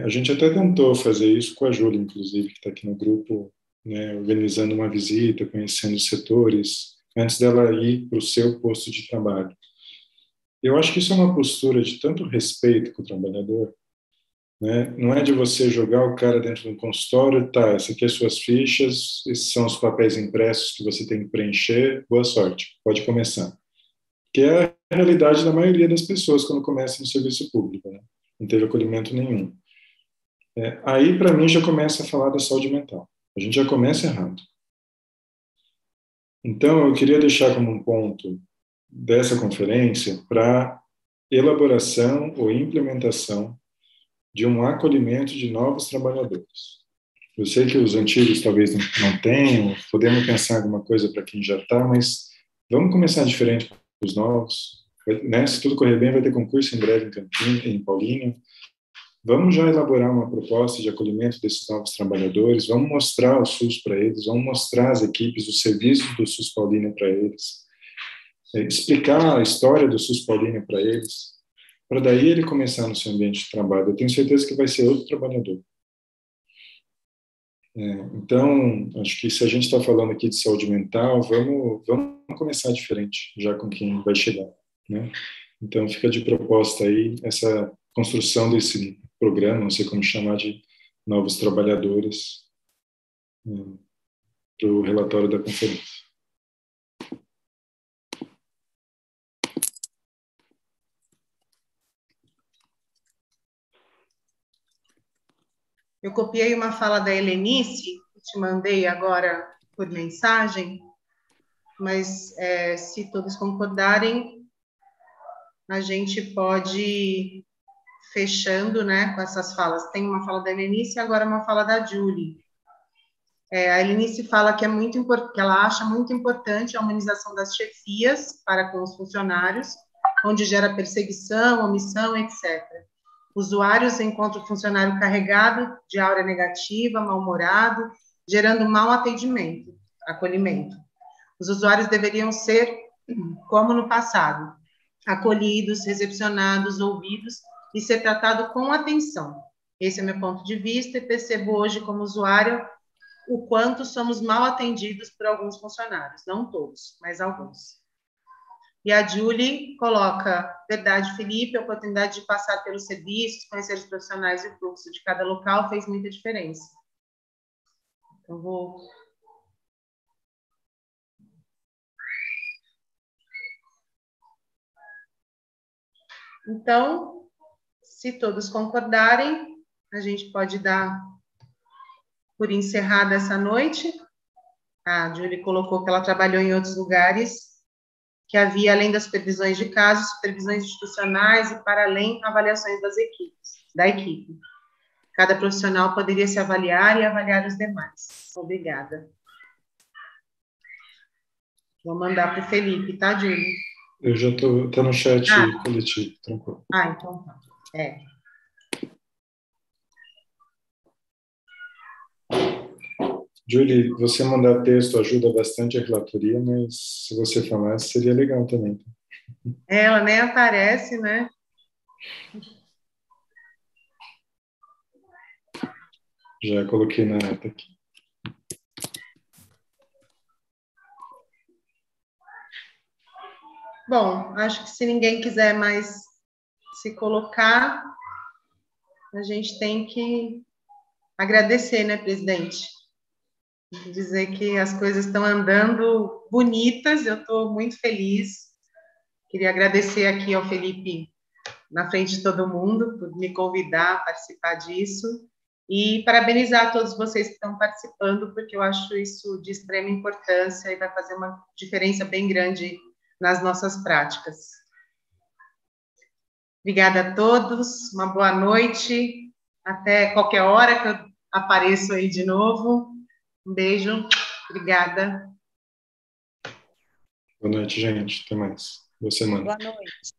A gente até tentou fazer isso com a Júlia, inclusive, que está aqui no grupo, né, organizando uma visita, conhecendo os setores, antes dela ir para o seu posto de trabalho. Eu acho que isso é uma postura de tanto respeito com o trabalhador, né? Não é de você jogar o cara dentro de um consultório, tá, essas aqui são as suas fichas, esses são os papéis impressos que você tem que preencher, boa sorte, pode começar. Que é a realidade da maioria das pessoas quando começam no serviço público, né? Não teve acolhimento nenhum. Aí, para mim, já começa a falar da saúde mental. A gente já começa errado. Então, eu queria deixar como um ponto dessa conferência para elaboração ou implementação de um acolhimento de novos trabalhadores. Eu sei que os antigos talvez não tenham, podemos pensar em alguma coisa para quem já está, mas vamos começar diferente para os novos, né? Se tudo correr bem, vai ter concurso em breve em Campinas, em Paulínia. Vamos já elaborar uma proposta de acolhimento desses novos trabalhadores, vamos mostrar o SUS para eles, vamos mostrar as equipes, os serviços do SUS Paulínia para eles, explicar a história do SUS Paulínia para eles, para daí ele começar no seu ambiente de trabalho. Eu tenho certeza que vai ser outro trabalhador. Então, acho que se a gente está falando aqui de saúde mental, vamos começar diferente, já com quem vai chegar, né? Então, fica de proposta aí essa construção desse programa, não sei como chamar, de novos trabalhadores, do relatório da conferência. Eu copiei uma fala da Helenice, que te mandei agora por mensagem, mas se todos concordarem, a gente pode ir fechando, né, com essas falas. Tem uma fala da Helenice e agora uma fala da Julie. A Helenice fala que que ela acha muito importante a humanização das chefias para com os funcionários, onde gera perseguição, omissão, etc. Usuários encontram o funcionário carregado de aura negativa, mal-humorado, gerando mau acolhimento. Os usuários deveriam ser, como no passado, acolhidos, recepcionados, ouvidos e ser tratado com atenção. Esse é meu ponto de vista e percebo hoje como usuário o quanto somos mal atendidos por alguns funcionários, não todos, mas alguns. E a Julie coloca, verdade, Felipe, a oportunidade de passar pelos serviços, conhecer os profissionais e o fluxo de cada local fez muita diferença. Então, Então, se todos concordarem, a gente pode dar por encerrada essa noite. A Julie colocou que ela trabalhou em outros lugares, que havia, além das supervisões de casos, supervisões institucionais e, para além, avaliações da equipe. Cada profissional poderia se avaliar e avaliar os demais. Obrigada. Vou mandar para o Felipe, tá, Julie? Eu já tá no chat coletivo, tranquilo. Então tá. Julie, você mandar texto ajuda bastante a relatoria, mas se você falasse, seria legal também. Ela nem aparece, né? Já coloquei na ata aqui. Bom, acho que se ninguém quiser mais se colocar, a gente tem que agradecer, né, presidente? Dizer que as coisas estão andando bonitas, eu estou muito feliz. Queria agradecer aqui ao Felipe, na frente de todo mundo, por me convidar a participar disso, e parabenizar todos vocês que estão participando, porque eu acho isso de extrema importância e vai fazer uma diferença bem grande nas nossas práticas. Obrigada a todos, uma boa noite, até qualquer hora que eu apareço aí de novo. Um beijo, obrigada. Boa noite, gente. Até mais. Boa semana. Boa noite.